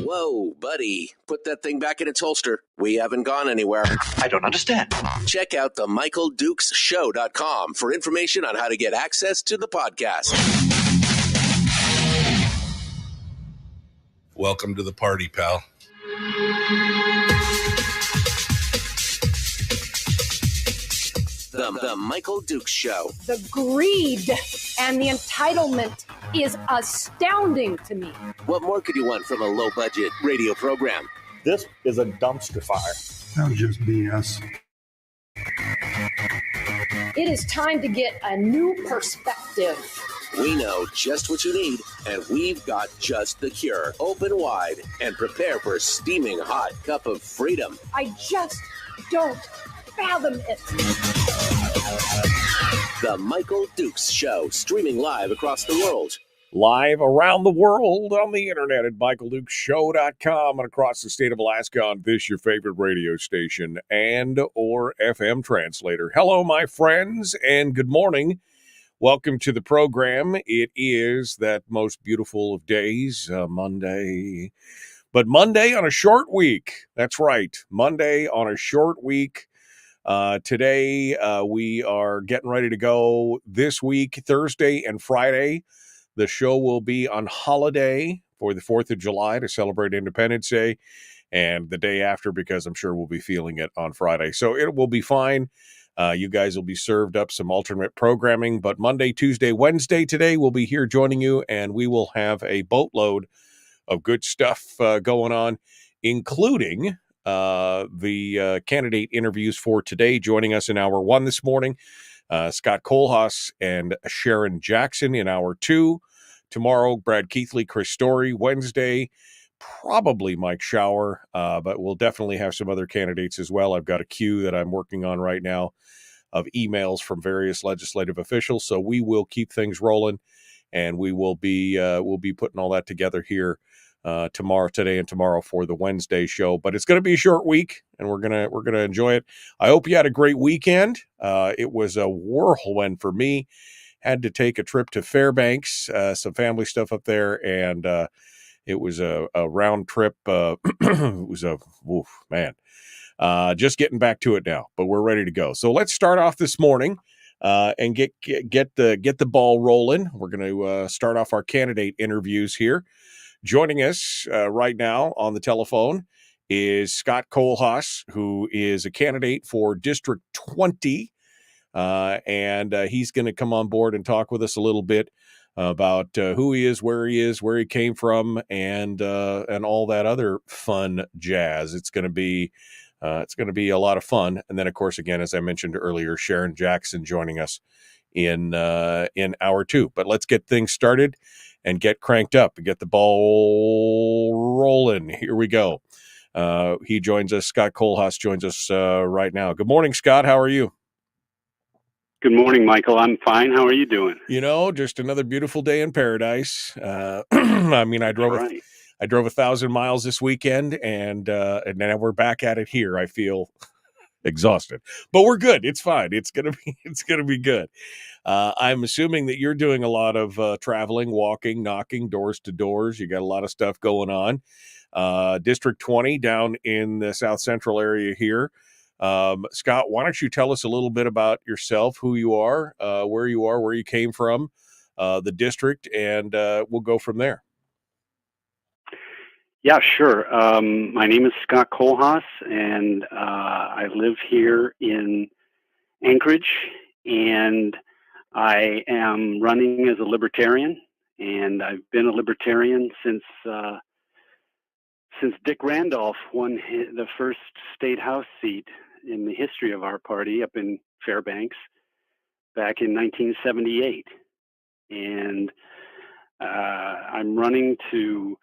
Whoa, buddy. Put that thing back in its holster. We haven't gone anywhere. I don't understand. Check out the MichaelDukesShow.com for information on how to get access to the podcast. Welcome to the party, pal. The Michael Dukes Show. The greed and the entitlement is astounding to me. What more could you want from a low-budget radio program? This is a dumpster fire. That was just BS. It is time to get a new perspective. We know just what you need, and we've got just the cure. Open wide and prepare for a steaming hot cup of freedom. I just don't fathom it. The Michael Dukes Show, streaming live across the world. Live around the world on the internet at MichaelDukesShow.com and across the state of Alaska on this, your favorite radio station and or FM translator. Hello, my friends, and good morning. Welcome to the program. It is that most beautiful of days, Monday. But Monday on a short week. That's right. Monday on a short week. Today, we are getting ready to go this week, Thursday and Friday. The show will be on holiday for the 4th of July to celebrate Independence Day, and the day after because I'm sure we'll be feeling it on Friday. So it will be fine. You guys will be served up some alternate programming, but Monday, Tuesday, Wednesday today we'll be here joining you, and we will have a boatload of good stuff going on, including the candidate interviews for today. Joining us in hour one this morning, Scott Kohlhaas and Sharon Jackson in hour two. Tomorrow, Brad Keithley, Chris Story. Wednesday, probably Mike Shower, but we'll definitely have some other candidates as well. I've got a queue that I'm working on right now of emails from various legislative officials, so we will keep things rolling, and we'll be putting all that together here today and tomorrow for the Wednesday show. But it's going to be a short week, and we're gonna enjoy it. I hope you had a great weekend. It was a whirlwind for me. Had to take a trip to Fairbanks, some family stuff up there, and it was a round trip. It was just getting back to it now, but we're ready to go. So let's start off this morning and get the ball rolling. We're going to start off our candidate interviews here. Joining us right now on the telephone is Scott Kohlhaas, who is a candidate for District 20, and he's going to come on board and talk with us a little bit about who he is, where he came from, and all that other fun jazz. It's going to be a lot of fun. And then, of course, again, as I mentioned earlier, Sharon Jackson joining us in hour two. But let's get things started and get cranked up and get the ball rolling. Here we go. He joins us. Scott Kohlhaas joins us right now. Good morning, Scott. How are you? Good morning, Michael. I'm fine. How are you doing? Just another beautiful day in paradise. I mean, I drove 1,000 miles this weekend, and now we're back at it here. I feel exhausted, but we're good. It's fine. It's gonna be good. I'm assuming that you're doing a lot of traveling, walking, knocking doors to doors. You got a lot of stuff going on. District 20 down in the South Central area here. Scott, why don't you tell us a little bit about yourself, who you are, where you came from, the district, and we'll go from there. Yeah, sure. My name is Scott Kohlhaas, and I live here in Anchorage, and I am running as a Libertarian, and I've been a Libertarian since Dick Randolph won the first state house seat in the history of our party up in Fairbanks back in 1978. And I'm running to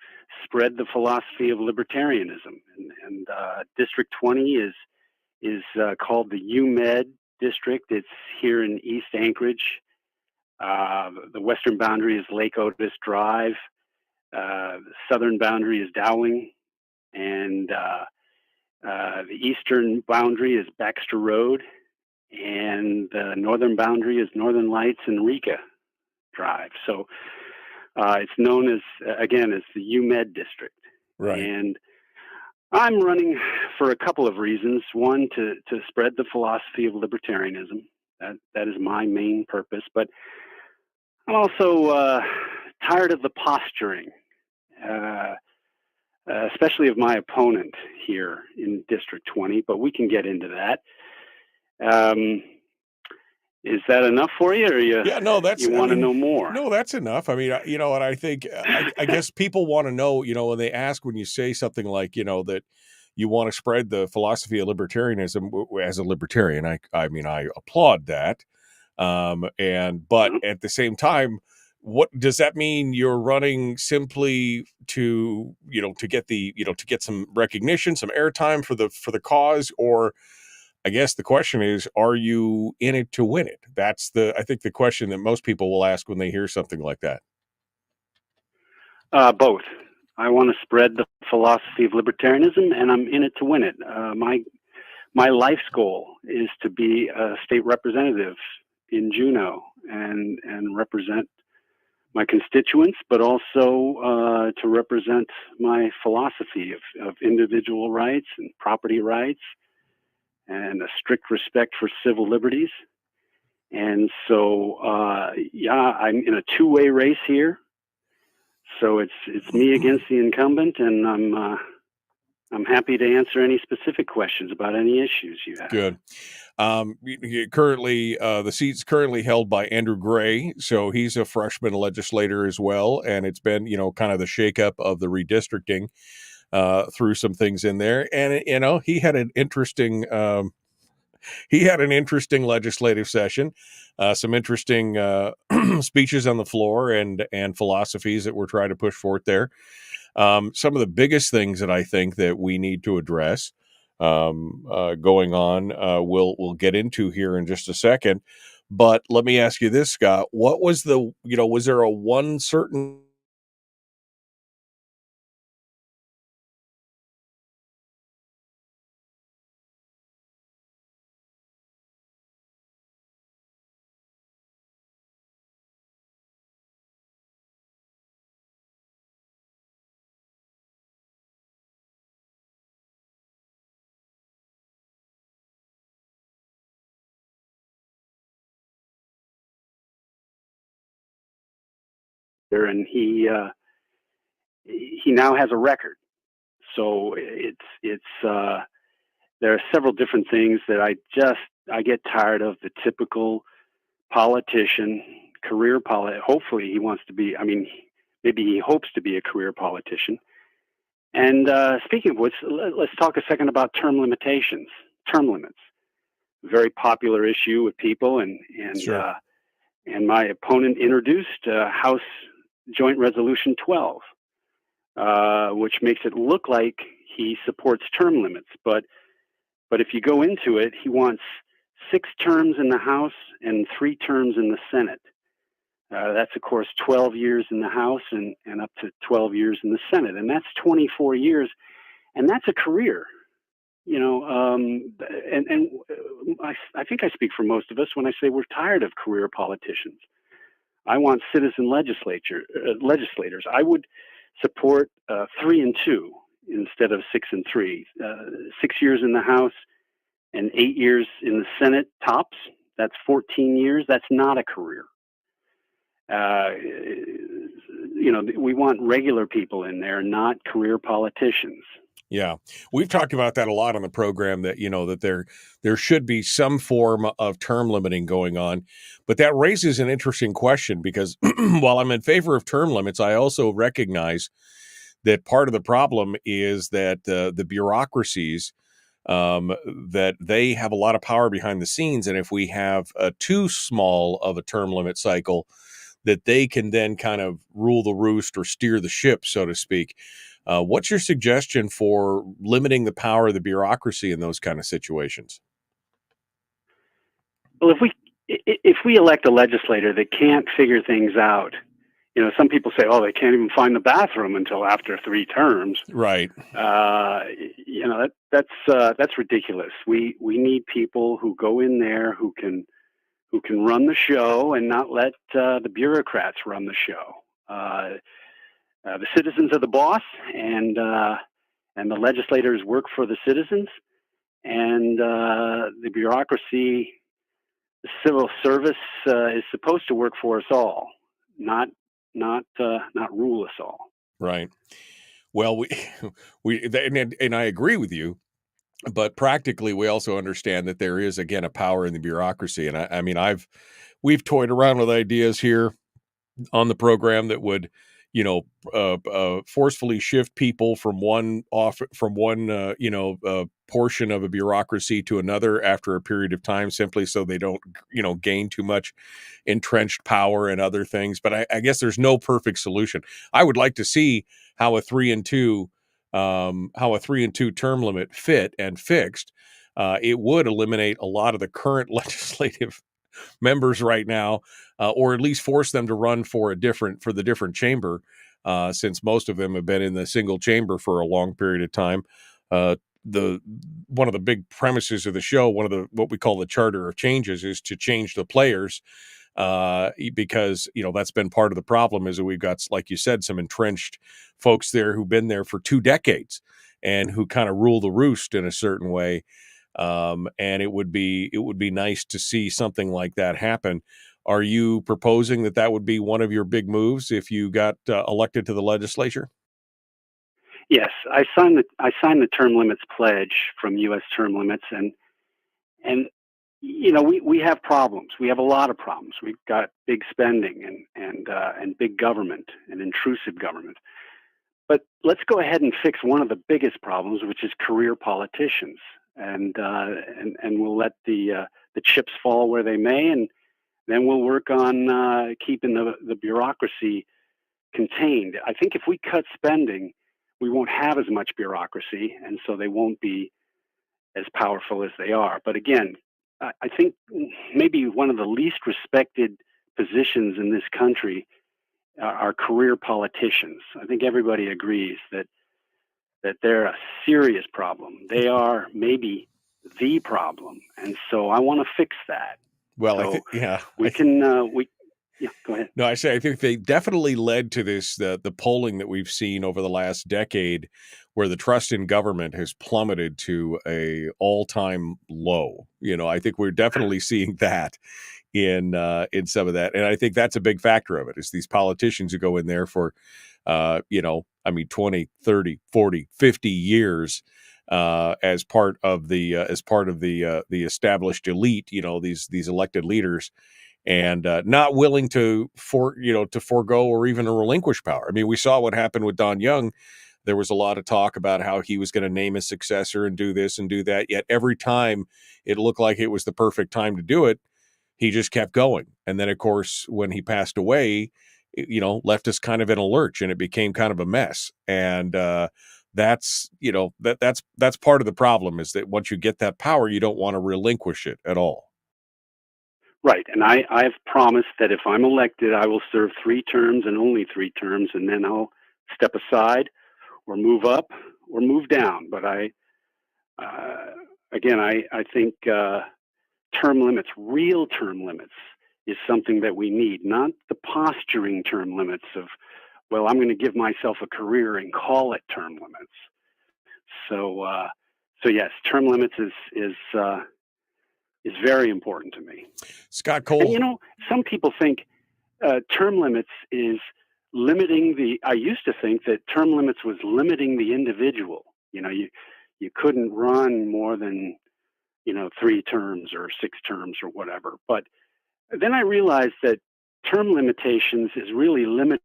spread the philosophy of libertarianism, and District 20 is called the UMed district. It's here in East Anchorage. The western boundary is Lake Otis Drive. The southern boundary is Dowling, and the eastern boundary is Baxter Road, and the northern boundary is Northern Lights and Rica Drive. So it's known as the UMed district. Right. And I'm running for a couple of reasons. One, to spread the philosophy of libertarianism. That is my main purpose. But I'm also tired of the posturing, especially of my opponent here in District 20. But we can get into that. Is that enough for you, or you want to know more? No, that's enough. I mean, you know, and I think I guess people want to know, you know, when they ask, when you say something like, you know, that you want to spread the philosophy of libertarianism. As a libertarian, I mean, I applaud that. But at the same time, what does that mean? You're running simply to, you know, to get some recognition, some airtime for the cause, or I guess the question is, are you in it to win it? That's I think the question that most people will ask when they hear something like that. Both. I want to spread the philosophy of libertarianism, and I'm in it to win it. My life's goal is to be a state representative in Juneau and represent my constituents, but also to represent my philosophy of individual rights and property rights, and a strict respect for civil liberties. And so, I'm in a two-way race here. So it's me against the incumbent, and I'm happy to answer any specific questions about any issues you have. Good. Currently, the seat's currently held by Andrew Gray, so he's a freshman legislator as well, and it's been, you know, kind of the shakeup of the redistricting. Threw some things in there, and you know, he had an interesting legislative session, some interesting speeches on the floor, and philosophies that we're trying to push forth there. Some of the biggest things that I think that we need to address going on, we'll get into here in just a second. But let me ask you this, Scott: what was was there a one certain and he now has a record. So there are several different things that I get tired of. The typical politician, career hopefully he wants to be, maybe he hopes to be a career politician. And speaking of which, let's talk a second about term limits. Very popular issue with people, and Sure. And my opponent introduced House Joint Resolution 12, which makes it look like he supports term limits. But if you go into it, he wants 6 terms in the House and 3 terms in the Senate. That's, of course, 12 years in the House and up to 12 years in the Senate. And that's 24 years. And that's a career. You know, I think I speak for most of us when I say we're tired of career politicians. I want citizen legislators. I would support 3 and 2 instead of 6 and 3. 6 years in the House and 8 years in the Senate tops. That's 14 years. That's not a career. You know, we want regular people in there, not career politicians. Yeah, we've talked about that a lot on the program, that, you know, that there should be some form of term limiting going on. But that raises an interesting question, because while I'm in favor of term limits, I also recognize that part of the problem is that the bureaucracies, that they have a lot of power behind the scenes. And if we have too small of a term limit cycle, that they can then kind of rule the roost or steer the ship, so to speak. What's your suggestion for limiting the power of the bureaucracy in those kind of situations? Well, if we elect a legislator that can't figure things out, some people say, oh, they can't even find the bathroom until after 3 terms. Right. That's ridiculous. We need people who go in there who can run the show and not let the bureaucrats run the show. The citizens are the boss, and the legislators work for the citizens, and the bureaucracy, the civil service, is supposed to work for us all, not rule us all. Right. Well, and I agree with you, but practically we also understand that there is, again, a power in the bureaucracy. And I mean, we've toyed around with ideas here on the program that would, forcefully shift people from one portion of a bureaucracy to another after a period of time, simply so they don't, gain too much entrenched power and other things. But I guess there's no perfect solution. I would like to see how a 3-2 term limit fit and fixed. It would eliminate a lot of the current legislative members right now, or at least force them to run for the different chamber, since most of them have been in the single chamber for a long period of time. One of the big premises of the show, what we call the Charter of Changes, is to change the players, because that's been part of the problem, is that we've got, like you said, some entrenched folks there who've been there for 2 decades and who kind of rule the roost in a certain way. And it would be nice to see something like that happen. Are you proposing that would be one of your big moves if you got elected to the legislature? Yes, I signed the term limits pledge from U.S. Term Limits, and we have problems. We have a lot of problems. We've got big spending and big government and intrusive government. But let's go ahead and fix one of the biggest problems, which is career politicians, and we'll let the chips fall where they may, and then we'll work on keeping the bureaucracy contained. I think if we cut spending, we won't have as much bureaucracy, and so they won't be as powerful as they are. But again, I think maybe one of the least respected positions in this country are career politicians. I think everybody agrees that they're a serious problem. They are maybe the problem, and so I want to fix that. Well, so yeah, go ahead. No, I think they definitely led to this, the polling that we've seen over the last decade, where the trust in government has plummeted to a all-time low. I think we're definitely seeing that in some of that, and I think that's a big factor of it, is these politicians who go in there for 20, 30, 40, 50 years, as part of the established elite, these elected leaders, and not willing to forego or even relinquish power. I mean, we saw what happened with Don Young. There was a lot of talk about how he was going to name his successor and do this and do that. Yet every time it looked like it was the perfect time to do it, he just kept going. And then, of course, when he passed away, left us kind of in a lurch, and it became kind of a mess. And that's part of the problem, is that once you get that power, you don't want to relinquish it at all. Right, and I've promised that if I'm elected, I will serve 3 terms and only 3 terms, and then I'll step aside or move up or move down. But I think term limits, real term limits, is something that we need, not the posturing term limits of, well, I'm going to give myself a career and call it term limits. So yes, term limits is very important to me. Scott Kohlhaas. And some people think term limits is limiting I used to think that term limits was limiting the individual. You couldn't run more than 3 terms or 6 terms or whatever. But then I realized that term limitations is really limiting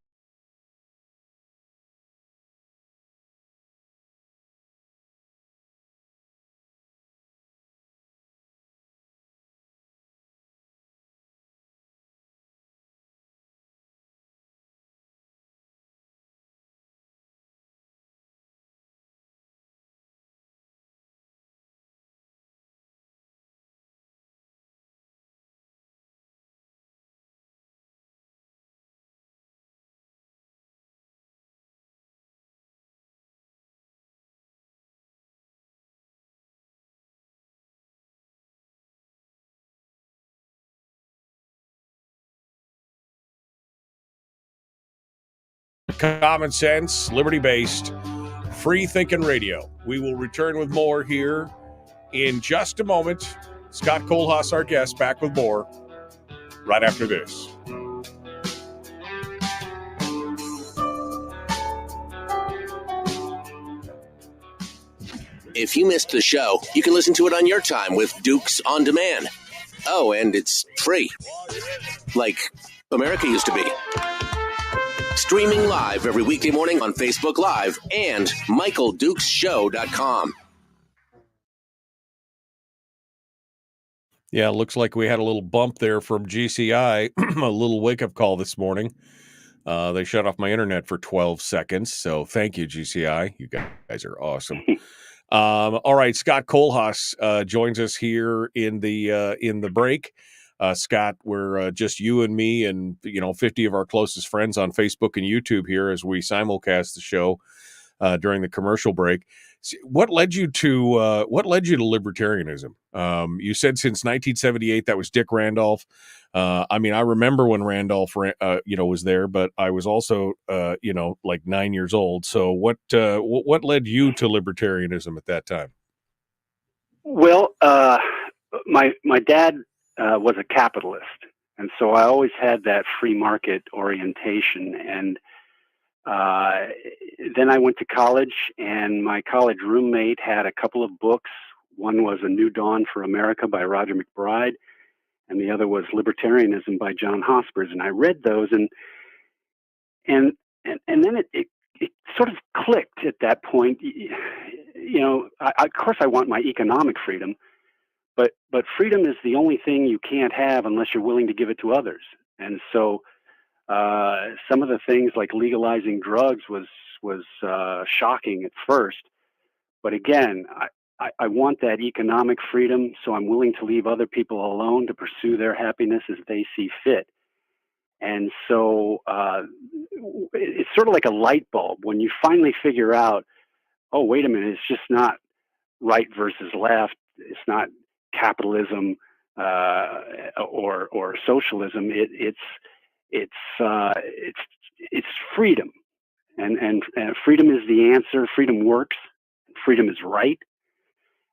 common sense, liberty-based, free-thinking radio. We will return with more here in just a moment. Scott Kohlhaas, our guest, back with more right after this. If you missed the show, you can listen to it on your time with Dukes On Demand. Oh, and it's free. Like America used to be. Streaming live every weekday morning on Facebook Live and MichaelDukesShow.com. Yeah, looks like we had a little bump there from GCI, a little wake-up call this morning. They shut off my internet for 12 seconds, so thank you, GCI. You guys are awesome. All right, Scott Kohlhaas joins us here in the break. Scott, we're just you and me and 50 of our closest friends on Facebook and YouTube here as we simulcast the show during the commercial break. What led you to libertarianism? You said since 1978 that was Dick Randolph. I remember when Randolph was there, but I was also like 9 years old. So what led you to libertarianism at that time? Well, my dad was a capitalist, and so I always had that free market orientation. And then I went to college, and my college roommate had a couple of books. One was A New Dawn for America by Roger McBride, and the other was Libertarianism by John Hospers. And I read those, and then it sort of clicked at that point. Of course I want my economic freedom, but freedom is the only thing you can't have unless you're willing to give it to others. And so some of the things like legalizing drugs was shocking at first, but again, I want that economic freedom, so I'm willing to leave other people alone to pursue their happiness as they see fit. And so it's sort of like a light bulb when you finally figure out, oh, wait a minute, it's just not right versus left. It's not capitalism or socialism. It's freedom, and freedom is the answer. Freedom works. Freedom is right.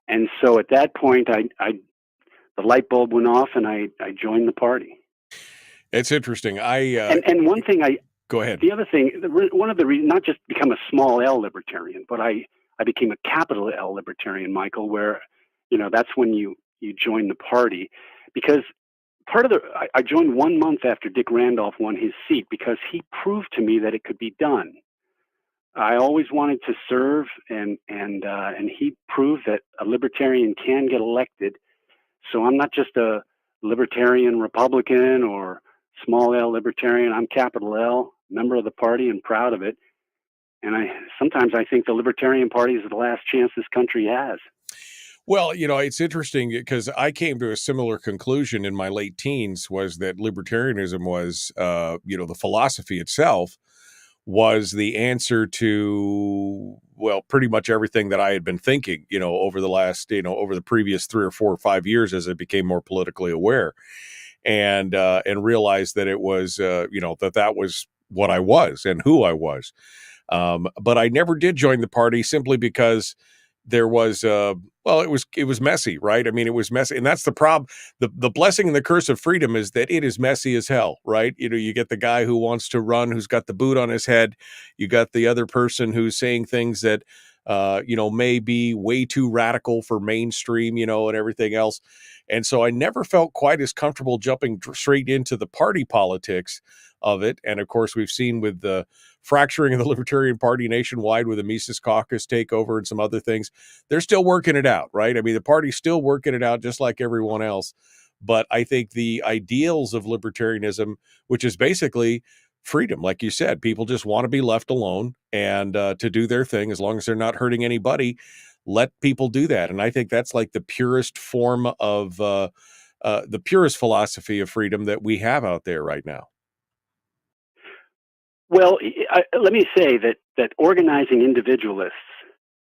And so at that point, the light bulb went off, and I joined the party. It's interesting. And one thing go ahead. The other thing, one of the reasons, not just become a small L libertarian, but I became a capital L libertarian, Michael, where that's when you join the party, because I joined 1 month after Dick Randolph won his seat because he proved to me that it could be done. I always wanted to serve, and he proved that a libertarian can get elected. So I'm not just a libertarian Republican or small L libertarian. I'm capital L, member of the party, and proud of it. And sometimes I think the Libertarian Party is the last chance this country has. Well, it's interesting because I came to a similar conclusion in my late teens, was that libertarianism was, the philosophy itself was the answer to, well, pretty much everything that I had been thinking, over the last, over the previous 3 or 4 or 5 years as I became more politically aware, and realized that it was, that was what I was and who I was. But I never did join the party simply because there was, it was messy, right? I mean, it was messy. And that's the problem. The blessing and the curse of freedom is that it is messy as hell, right? You get the guy who wants to run, who's got the boot on his head. You got the other person who's saying things that, may be way too radical for mainstream, and everything else. And so I never felt quite as comfortable jumping straight into the party politics of it. And of course, we've seen with the fracturing of the Libertarian Party nationwide with the Mises Caucus takeover and some other things, they're still working it out, right? I mean, the party's still working it out just like everyone else. But I think the ideals of libertarianism, which is basically freedom, like you said, people just want to be left alone and to do their thing as long as they're not hurting anybody. Let people do that. And I think that's like the purest form of the purest philosophy of freedom that we have out there right now. Well, let me say that organizing individualists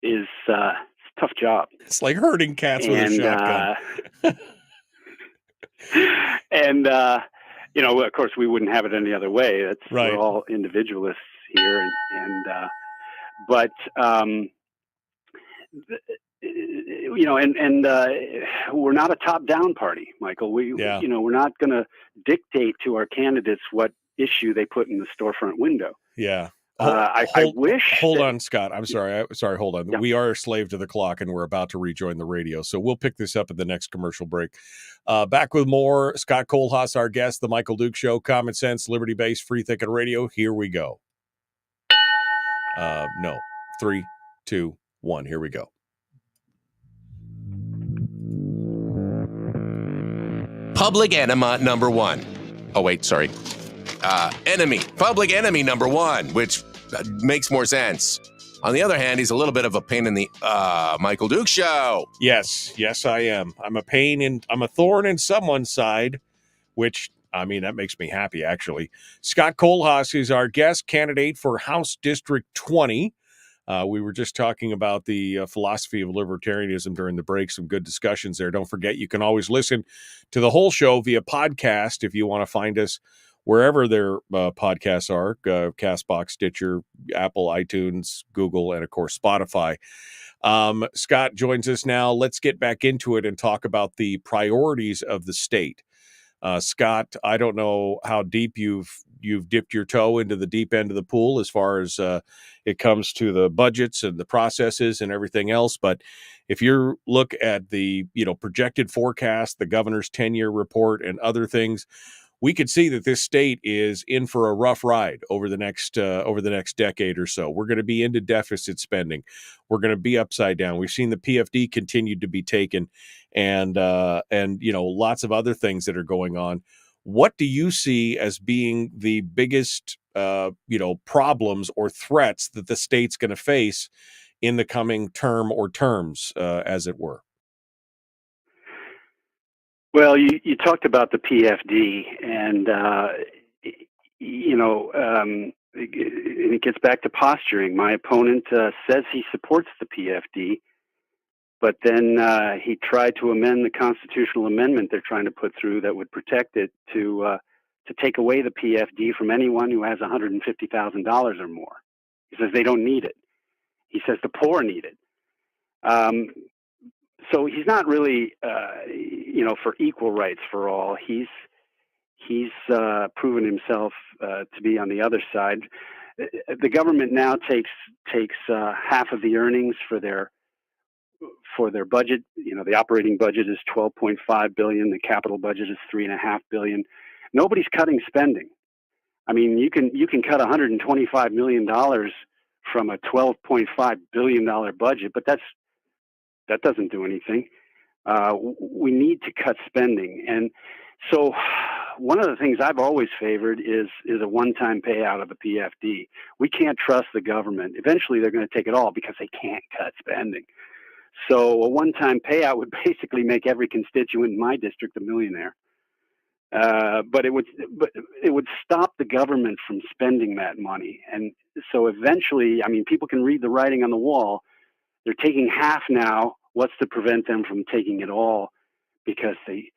is a tough job. It's like herding cats with a shotgun. of course, we wouldn't have it any other way. Right. We're all individualists here, but we're not a top-down party, Michael. We're not going to dictate to our candidates what issue they put in the storefront window. Yeah. I wish. Hold on, Scott. I'm sorry. Hold on. Yeah. We are a slave to the clock, and we're about to rejoin the radio. So we'll pick this up at the next commercial break. Back with more. Scott Kohlhaas, our guest, The Michael Duke Show, common sense, liberty-based, free-thinking radio. Here we go. No. 3, 2, 1. Here we go. Public enema number one. Oh, wait, sorry. Enemy. Public enemy number one, which makes more sense. On the other hand, he's a little bit of a pain in the Michael Duke Show. Yes, I am. I'm a thorn in someone's side, which, I mean, that makes me happy, actually. Scott Kohlhaas is our guest candidate for House District 20. We were just talking about the philosophy of libertarianism during the break. Some good discussions there. Don't forget, you can always listen to the whole show via podcast if you want to find us wherever their podcasts are, CastBox, Stitcher, Apple, iTunes, Google, and, of course, Spotify. Scott joins us now. Let's get back into it and talk about the priorities of the state. Scott, I don't know how deep you've dipped your toe into the deep end of the pool as far as it comes to the budgets and the processes and everything else. But if you look at the projected forecast, the governor's 10-year report, and other things, we could see that this state is in for a rough ride over the next decade or so. We're going to be into deficit spending. We're going to be upside down. We've seen the PFD continue to be taken, and lots of other things that are going on. What do you see as being the biggest problems or threats that the state's going to face in the coming term or terms, as it were? Well, you talked about the PFD, and it gets back to posturing. My opponent says he supports the PFD, but then he tried to amend the constitutional amendment they're trying to put through that would protect it to take away the PFD from anyone who has $150,000 or more. He says they don't need it. He says the poor need it. So he's not really, for equal rights for all. He's proven himself to be on the other side. The government now takes half of the earnings for their budget. The operating budget is $12.5 billion. The capital budget is $3.5 billion. Nobody's cutting spending. I mean, you can cut $125 million from a $12.5 billion budget, but that doesn't do anything. We need to cut spending. And so one of the things I've always favored is a one-time payout of the PFD. We can't trust the government. Eventually they're going to take it all because they can't cut spending. So a one-time payout would basically make every constituent in my district a millionaire. But it would stop the government from spending that money. And so eventually, I mean, people can read the writing on the wall. They're taking half now. What's to prevent them from taking it all? Because they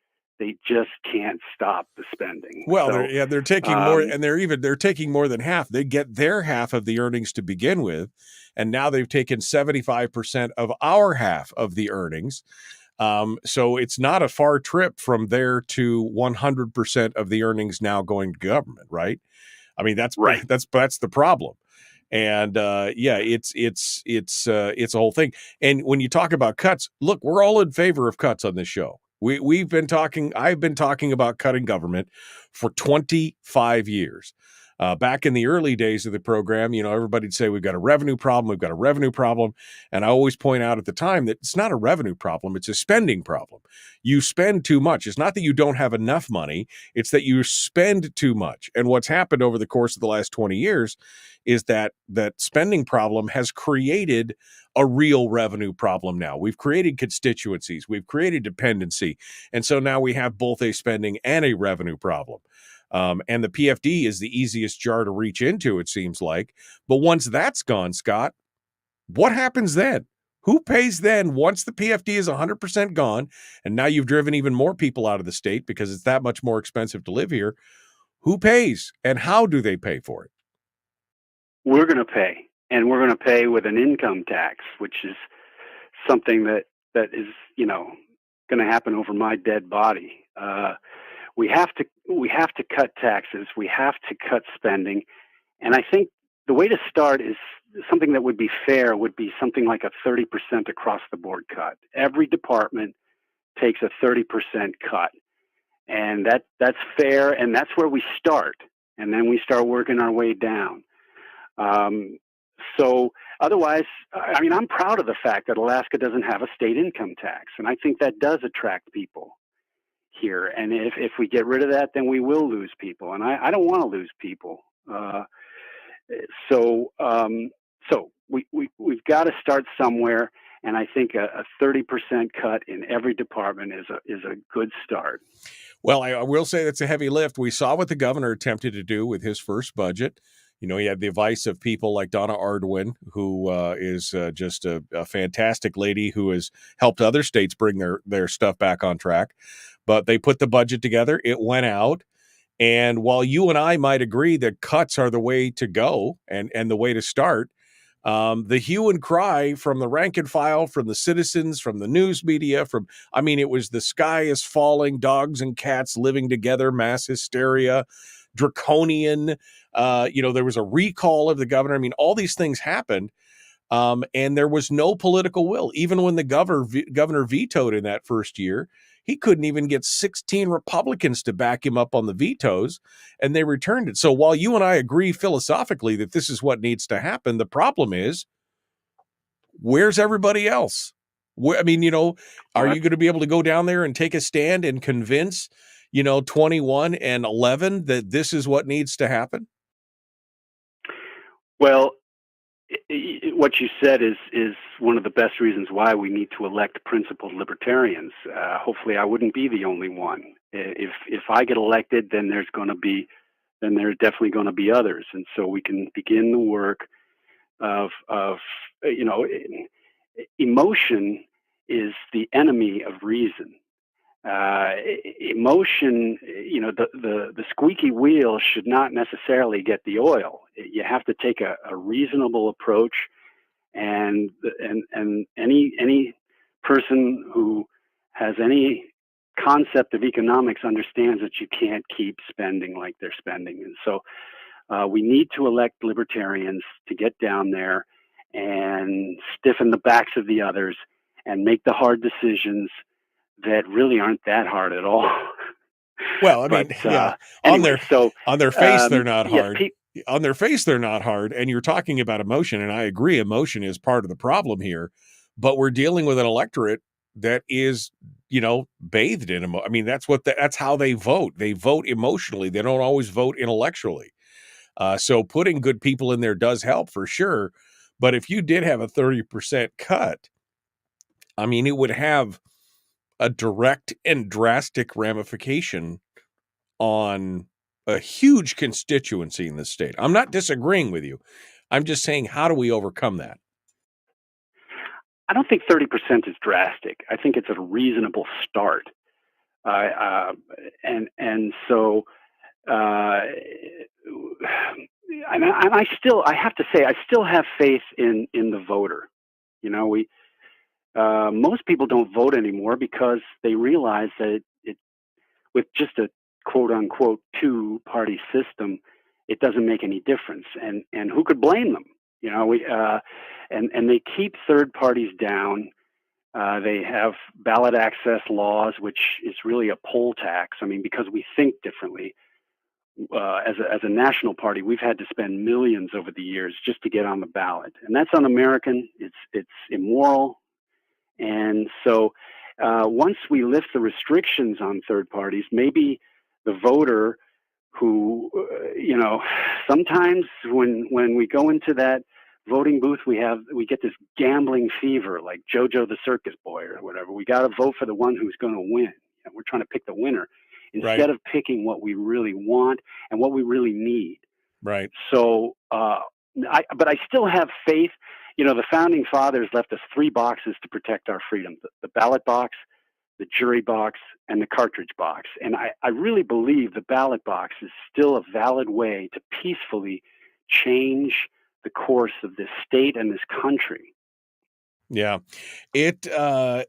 just can't stop the spending. Well, they're taking more, and they're taking more than half. They get their half of the earnings to begin with, and now they've taken 75% of our half of the earnings. So it's not a far trip from there to 100% of the earnings now going to government, right? I mean, that's right. That's the problem. And it's a whole thing. And when you talk about cuts, look, we're all in favor of cuts on this show. I've been talking about cutting government for 25 years. Back in the early days of the program, everybody'd say we've got a revenue problem. And I always point out at the time that it's not a revenue problem, it's a spending problem. You spend too much. It's not that you don't have enough money, it's that you spend too much. And what's happened over the course of the last 20 years is that spending problem has created a real revenue problem now. We've created constituencies, we've created dependency. And so now we have both a spending and a revenue problem. And the PFD is the easiest jar to reach into, it seems like. But once that's gone, Scott, what happens then? Who pays then once the PFD is 100% gone, and now you've driven even more people out of the state because it's that much more expensive to live here? Who pays, and how do they pay for it? We're going to pay, and we're going to pay with an income tax, which is something that is, going to happen over my dead body. We have to cut taxes. We have to cut spending, and I think the way to start is something that would be fair. Would be something like a 30% across the board cut. Every department takes a 30% cut, and that's fair, and that's where we start, and then we start working our way down. So otherwise, I mean, I'm proud of the fact that Alaska doesn't have a state income tax, and I think that does attract people here. And if we get rid of that, then we will lose people, and I don't want to lose people. So we've got to start somewhere, and I think a 30% cut in every department is a good start. Well, I will say that's a heavy lift. We saw what the governor attempted to do with his first budget. He had the advice of people like Donna Arduin, who is just a fantastic lady who has helped other states bring their stuff back on track. But they put the budget together. It went out. And while you and I might agree that cuts are the way to go and the way to start, the hue and cry from the rank and file, from the citizens, from the news media, it was the sky is falling, dogs and cats living together, mass hysteria, draconian. There was a recall of the governor. I mean, all these things happened. And there was no political will. Even when the governor vetoed in that first year, he couldn't even get 16 Republicans to back him up on the vetoes, and they returned it. So while you and I agree philosophically that this is what needs to happen, the problem is, where's everybody else? Are you going to be able to go down there and take a stand and convince, 21 and 11 that this is what needs to happen? Well, what you said is one of the best reasons why we need to elect principled libertarians. Hopefully, I wouldn't be the only one. If I get elected, then there's definitely going to be others, and so we can begin the work of emotion is the enemy of reason. Emotion, the squeaky wheel should not necessarily get the oil. You have to take a reasonable approach, and any person who has any concept of economics understands that you can't keep spending like they're spending. And so we need to elect libertarians to get down there and stiffen the backs of the others and make the hard decisions that really aren't that hard at all. Well, on their face, they're not hard. On their face, they're not hard. And you're talking about emotion, and I agree, emotion is part of the problem here. But we're dealing with an electorate that is, bathed in emotion. I mean, that's how they vote. They vote emotionally. They don't always vote intellectually. So putting good people in there does help for sure. But if you did have a 30% cut, I mean, it would have a direct and drastic ramification on a huge constituency in the state. I'm not disagreeing with you. I'm just saying, how do we overcome that? I don't think 30% is drastic. I think it's a reasonable start. I have to say, I still have faith in the voter. Most people don't vote anymore because they realize that it with just a quote unquote two-party system, it doesn't make any difference. And who could blame them? And they keep third parties down. They have ballot access laws, which is really a poll tax. I mean, because we think differently. As a national party, we've had to spend millions over the years just to get on the ballot, and that's un-American. It's immoral. And so once we lift the restrictions on third parties, maybe the voter who, sometimes when we go into that voting booth, we get this gambling fever, like JoJo the Circus Boy or whatever. We got to vote for the one who's going to win. And we're trying to pick the winner instead of picking what we really want and what we really need. Right. So, but I still have faith. The founding fathers left us 3 boxes to protect our freedom: the ballot box, the jury box, and the cartridge box. And I really believe the ballot box is still a valid way to peacefully change the course of this state and this country. Yeah, I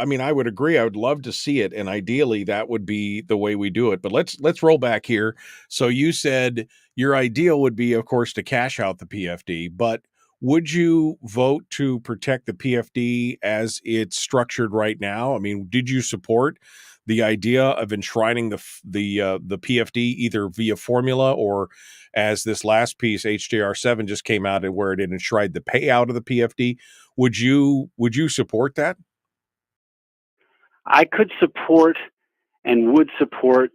mean, I would agree. I would love to see it, and ideally that would be the way we do it. But let's roll back here. So you said your ideal would be, of course, to cash out the PFD, but would you vote to protect the PFD as it's structured right now? I mean, did you support the idea of enshrining the PFD either via formula or as this last piece, HJR 7 just came out and where it enshrined the payout of the PFD? Would you support that? I could support and would support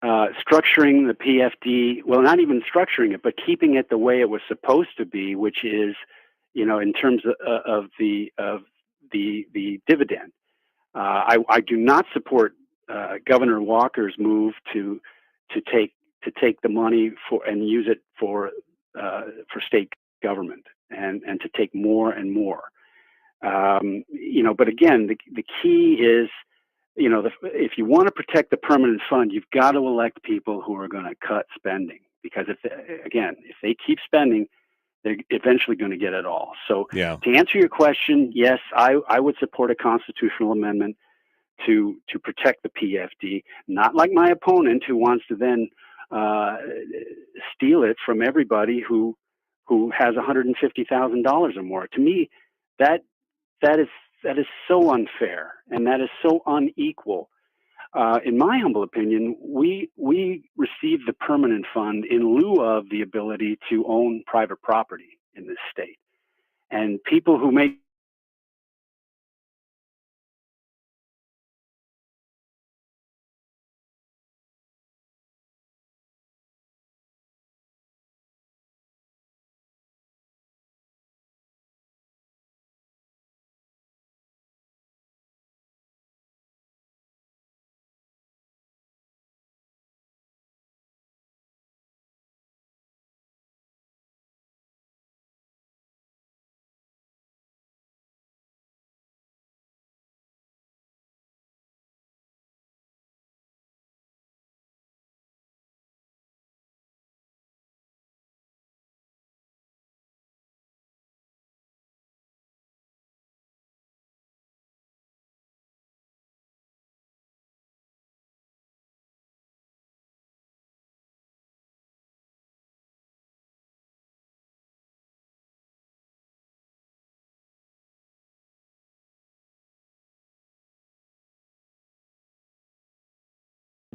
structuring the PFD. Well, not even structuring it, but keeping it the way it was supposed to be, which is, in terms of the dividend. I do not support Governor Walker's move to take the money and use it for state government and to take more and more. But again, the key is, if you want to protect the permanent fund, you've got to elect people who are going to cut spending, because if they keep spending, they're eventually going to get it all. So Yeah. To answer your question, yes, I would support a constitutional amendment to protect the PFD, not like my opponent who wants to then steal it from everybody who has $150,000 or more. To me, that is so unfair, and that is so unequal. In my humble opinion, we receive the permanent fund in lieu of the ability to own private property in this state. And people who make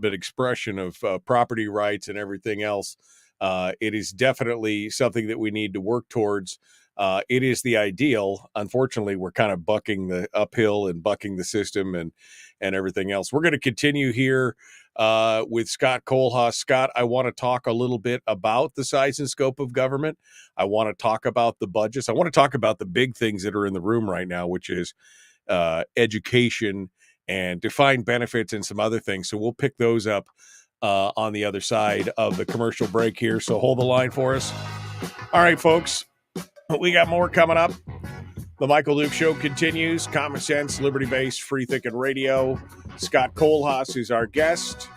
But expression of property rights and everything else, it is definitely something that we need to work towards. It is the ideal. Unfortunately, we're kind of bucking the uphill and bucking the system and everything else. We're going to continue here with Scott Kohlhaas. Scott, I want to talk a little bit about the size and scope of government. I want to talk about the budgets. I want to talk about the big things that are in the room right now, which is education and defined benefits and some other things. So we'll pick those up on the other side of the commercial break here. So hold the line for us. All right, folks, we got more coming up. The Michael Duke Show continues. Common sense, liberty-based, free-thinking radio. Scott Kohlhaas is our guest.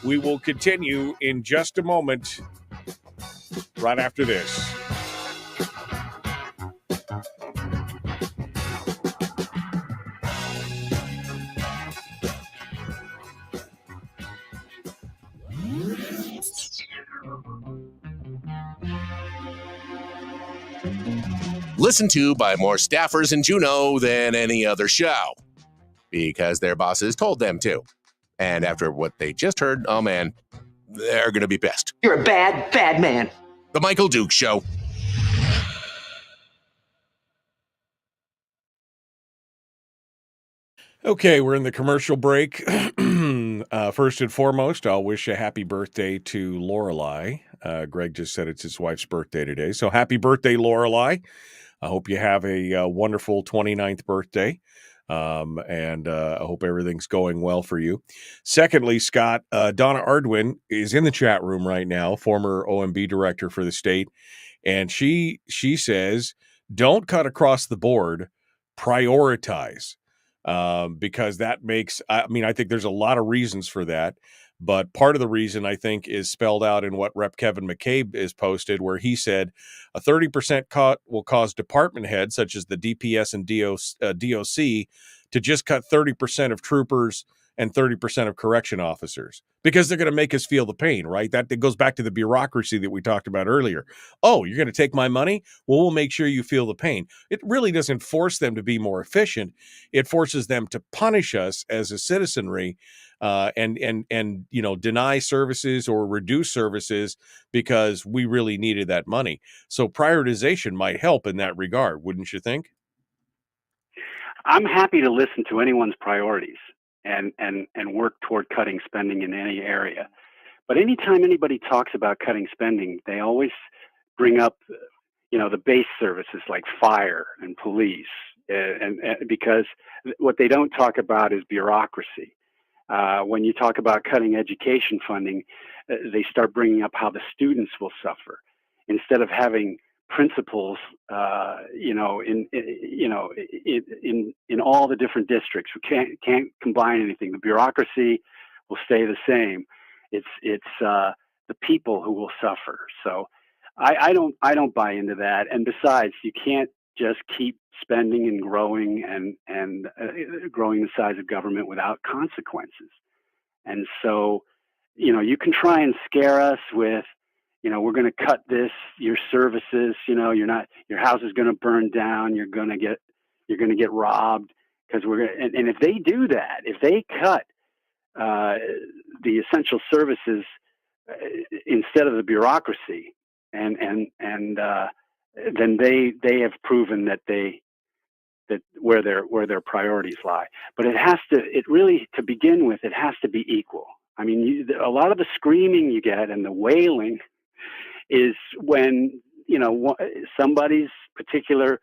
We will continue in just a moment, right after this. Listened to by more staffers in Juneau than any other show, because their bosses told them to. And after what they just heard, oh man, they're going to be pissed. You're a bad, bad man. The Michael Duke Show. Okay, we're in the commercial break. First and foremost, I'll wish a happy birthday to Lorelei. Greg just said it's his wife's birthday today. So happy birthday, Lorelei. I hope you have a wonderful 29th birthday. And I hope everything's going well for you. Secondly, Scott, Donna Ardwin is in the chat room right now, former OMB director for the state. And she says, don't cut across the board, prioritize. because that makes, I mean, I think there's a lot of reasons for that. But part of the reason, I think, is spelled out in what Rep. Kevin McCabe is posted, where he said a 30% cut will cause department heads, such as the DPS and DOC, to just cut 30% of troopers and 30% of correction officers, because they're going to make us feel the pain, right? That goes back to the bureaucracy that we talked about earlier. Oh, you're going to take my money? Well, we'll make sure you feel the pain. It really doesn't force them to be more efficient. It forces them to punish us as a citizenry, and deny services or reduce services because we really needed that money. So prioritization might help in that regard, wouldn't you think? I'm happy to listen to anyone's priorities and work toward cutting spending in any area. But anytime anybody talks about cutting spending, they always bring up, the base services like fire and police, and because what they don't talk about is bureaucracy. When you talk about cutting education funding, they start bringing up how the students will suffer instead of having principals, in all the different districts. We can't combine anything. The bureaucracy will stay the same. It's the people who will suffer. So I don't buy into that. And besides, you can't just keep spending and growing and growing the size of government without consequences. And so, you can try and scare us with, we're going to cut your services, your house is going to burn down, you're going to get robbed, because and if they do that, if they cut the essential services instead of the bureaucracy, and then they have proven that where their priorities lie. But to begin with, it has to be equal. I mean, a lot of the screaming you get and the wailing is when somebody's particular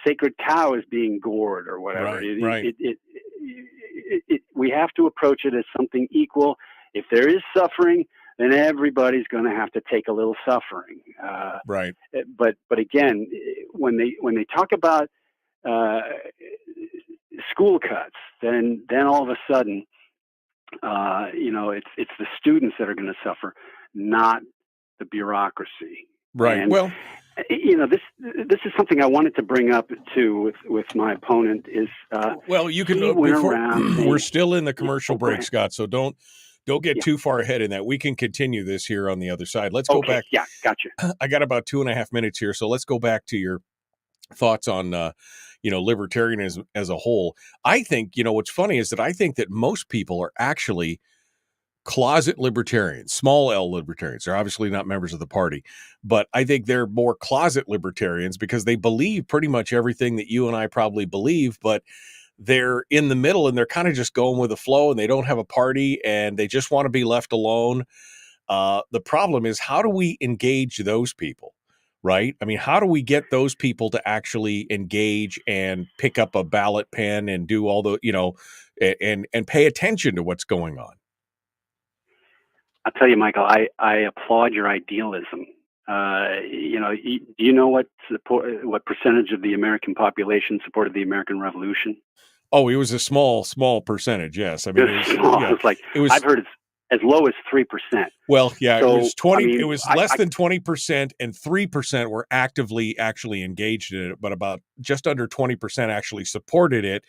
sacred cow is being gored or whatever. Right. We have to approach it as something equal. If there is suffering, then everybody's going to have to take a little suffering. Right. But again, when they talk about school cuts, then all of a sudden, it's the students that are going to suffer, not the bureauccy. Right. And, well, this is something I wanted to bring up too with my opponent is. You can. We're still in the commercial break, Scott. So don't get too far ahead in that. We can continue this here on the other side. Let's go back. Yeah, gotcha. I got about 2.5 minutes here, so let's go back to your thoughts on libertarianism as a whole. I think what's funny is that I think that most people are actually closet libertarians, small L libertarians. They're obviously not members of the party, but I think they're more closet libertarians because they believe pretty much everything that you and I probably believe, but they're in the middle and they're kind of just going with the flow, and they don't have a party and they just want to be left alone. The problem is, how do we engage those people? Right? I mean, how do we get those people to actually engage and pick up a ballot pen and do all the, and pay attention to what's going on? I'll tell you, Michael, I applaud your idealism. Do you know what percentage of the American population supported the American Revolution? Oh, it was a small percentage. Yes, I mean, I've heard it's as low as 3%. Well, yeah, so, it was 20. I mean, it was less than 20%, and 3% were actually engaged in it. But about just under 20% actually supported it.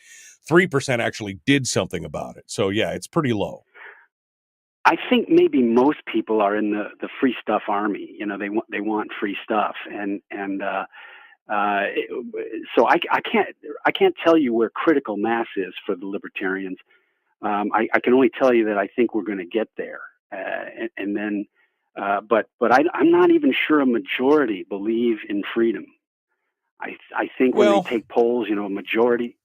3% actually did something about it. So yeah, it's pretty low. I think maybe most people are in the free stuff army. They want free stuff, so I can't tell you where critical mass is for the libertarians. I can only tell you that I think we're going to get there, and then, but I'm not even sure a majority believe in freedom. I think when they take polls, a majority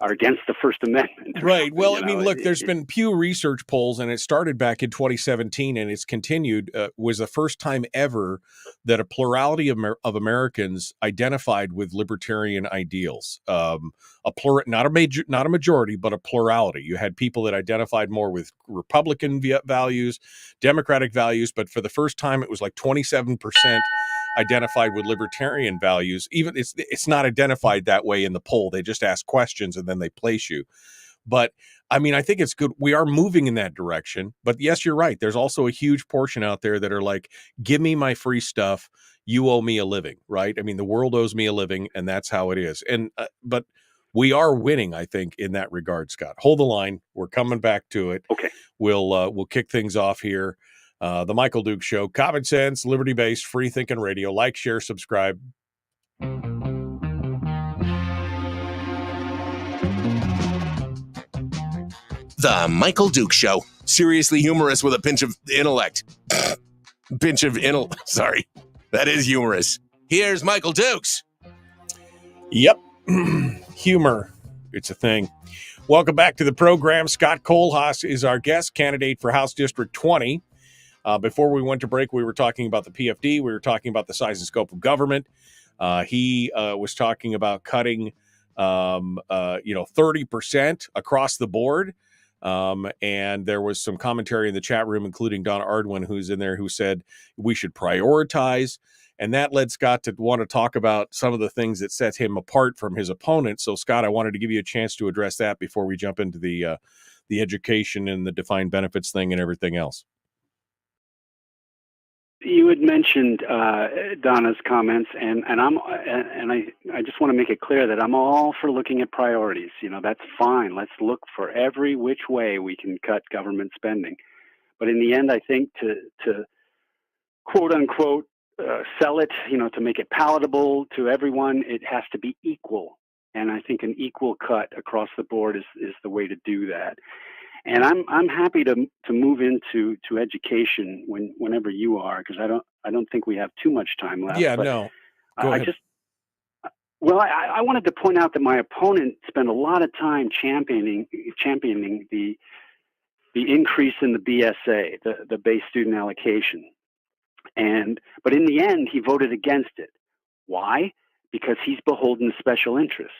are against the First Amendment. Right. Well, I mean, look, there's been Pew Research polls, and it started back in 2017, and it's continued. Was the first time ever that a plurality of Americans identified with libertarian ideals. Not a majority, but a plurality. You had people that identified more with Republican values, Democratic values, but for the first time, it was like 27% identified with libertarian values. Even it's not identified that way in the poll. They just ask questions and then they place you. But I mean, I think it's good. We are moving in that direction. But yes, you're right. There's also a huge portion out there that are like, give me my free stuff. You owe me a living, right? I mean, the world owes me a living, and that's how it is. And but we are winning, I think, in that regard, Scott. Hold the line. We're coming back to it. Okay. We'll kick things off here. The Michael Duke Show, common sense, liberty-based, free-thinking radio. Like, share, subscribe. The Michael Duke Show. Seriously humorous with a pinch of intellect. Sorry. That is humorous. Here's Michael Dukes. Yep. Humor. It's a thing. Welcome back to the program. Scott Kohlhaas is our guest, candidate for House District 20. Before we went to break, we were talking about the PFD. We were talking about the size and scope of government. He was talking about cutting, 30% across the board. And there was some commentary in the chat room, including Donna Ardwin, who's in there, who said we should prioritize. And that led Scott to want to talk about some of the things that set him apart from his opponent. So, Scott, I wanted to give you a chance to address that before we jump into the education and the defined benefits thing and everything else. You had mentioned Donna's comments, and I just want to make it clear that I'm all for looking at priorities. That's fine. Let's look for every which way we can cut government spending. But in the end, I think to quote unquote sell it, to make it palatable to everyone, it has to be equal. And I think an equal cut across the board is the way to do that. And I'm happy to move into education whenever you are, because I don't think we have too much time left. Yeah, but no. Go ahead. I wanted to point out that my opponent spent a lot of time championing the increase in the BSA, the base student allocation, but in the end he voted against it. Why? Because he's beholden to special interests.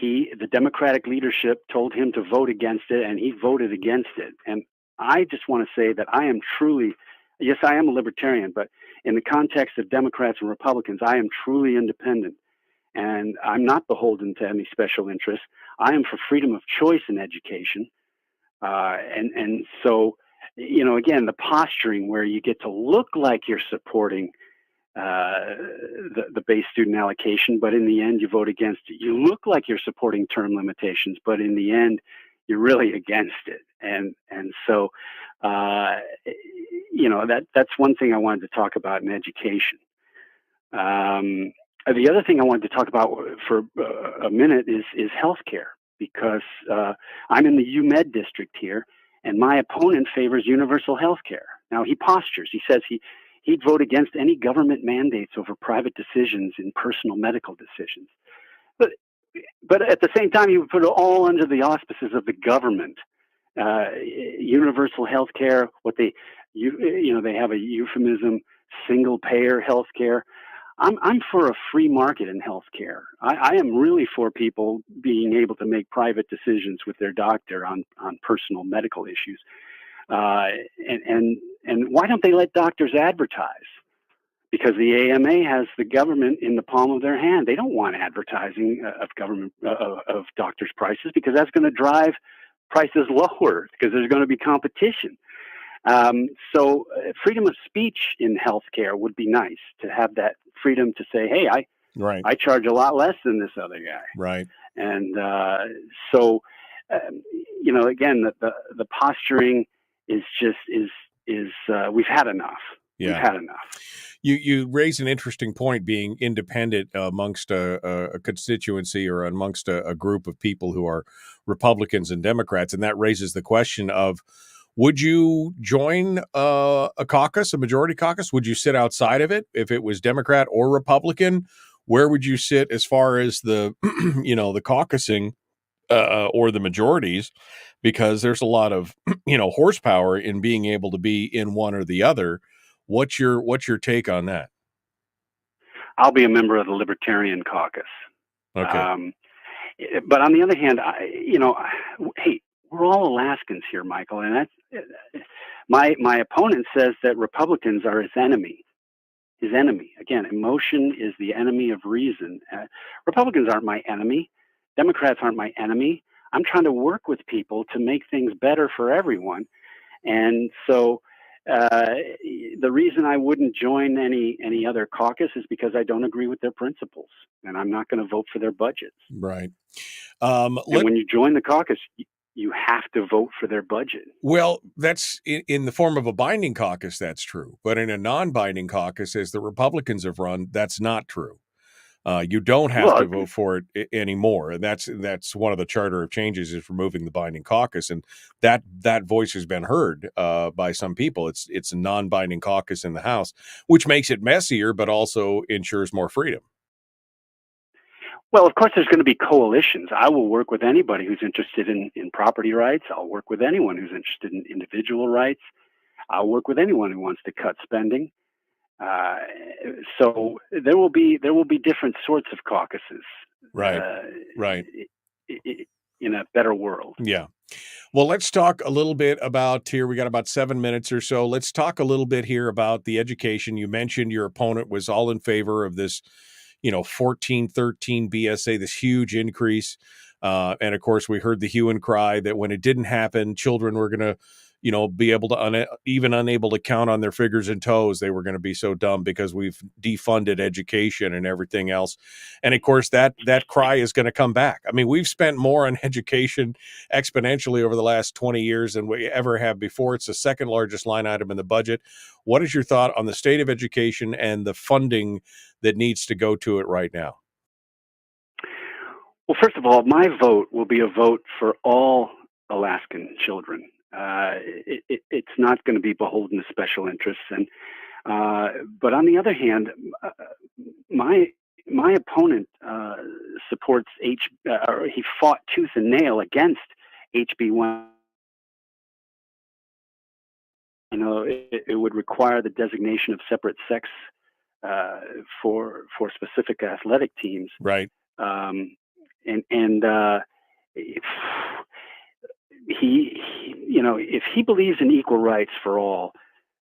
The Democratic leadership told him to vote against it, and he voted against it. And I just want to say that I am a libertarian, but in the context of Democrats and Republicans, I am truly independent. And I'm not beholden to any special interests. I am for freedom of choice in education. And so, again, the posturing where you get to look like you're supporting the base student allocation, but in the end you vote against it. You look like you're supporting term limitations, but in the end you're really against it. And so that's one thing I wanted to talk about in education. The other thing I wanted to talk about for a minute is healthcare, because I'm in the UMed district here, and my opponent favors universal healthcare. Now he postures. He says he'd vote against any government mandates over private decisions in personal medical decisions. But at the same time, he would put it all under the auspices of the government. Universal health care, they have a euphemism, single payer health care. I'm for a free market in health care. I am really for people being able to make private decisions with their doctor on personal medical issues. And why don't they let doctors advertise? Because the AMA has the government in the palm of their hand. They don't want advertising of government of doctors' prices, because that's going to drive prices lower, because there's going to be competition. So freedom of speech in healthcare would be nice, to have that freedom to say, hey, I charge a lot less than this other guy. Right. And again, the posturing is just we've had enough. Yeah. We've had enough. You raise an interesting point, being independent amongst a constituency or amongst a group of people who are Republicans and Democrats, and that raises the question of, would you join a caucus, a majority caucus? Would you sit outside of it if it was Democrat or Republican? Where would you sit as far as the the caucusing or the majorities? Because there's a lot of horsepower in being able to be in one or the other. What's your take on that? I'll be a member of the Libertarian caucus. Okay. But on the other hand, hey, we're all Alaskans here, Michael, and that's my opponent says that Republicans are his enemy. his enemy. Again, emotion is the enemy of reason. Republicans aren't my enemy. Democrats aren't my enemy. I'm trying to work with people to make things better for everyone. And so the reason I wouldn't join any other caucus is because I don't agree with their principles, and I'm not going to vote for their budgets. Right. And when you join the caucus, you have to vote for their budget. Well, that's in the form of a binding caucus, that's true. But in a non-binding caucus, as the Republicans have run, that's not true. You don't have to vote for it anymore. And that's one of the charter of changes, is removing the binding caucus. And that voice has been heard by some people. It's a non-binding caucus in the House, which makes it messier, but also ensures more freedom. Well, of course, there's going to be coalitions. I will work with anybody who's interested in property rights. I'll work with anyone who's interested in individual rights. I'll work with anyone who wants to cut spending. So there will be different sorts of caucuses. Right. Right. In a better world. Yeah. Well, let's talk a little bit about here. We got about 7 minutes or so. Let's talk a little bit here about the education. You mentioned your opponent was all in favor of this, 1413 BSA, this huge increase. And of course, we heard the hue and cry that when it didn't happen, children were going to, be able to unable to count on their fingers and toes. They were going to be so dumb because we've defunded education and everything else. And of course, that cry is going to come back. I mean, we've spent more on education exponentially over the last 20 years than we ever have before. It's the second largest line item in the budget. What is your thought on the state of education and the funding that needs to go to it right now? Well, first of all, my vote will be a vote for all Alaskan children. It's not going to be beholden to special interests, but on the other hand, my opponent supports he fought tooth and nail against HB1. It would require the designation of separate sex for specific athletic teams, right? If he believes in equal rights for all,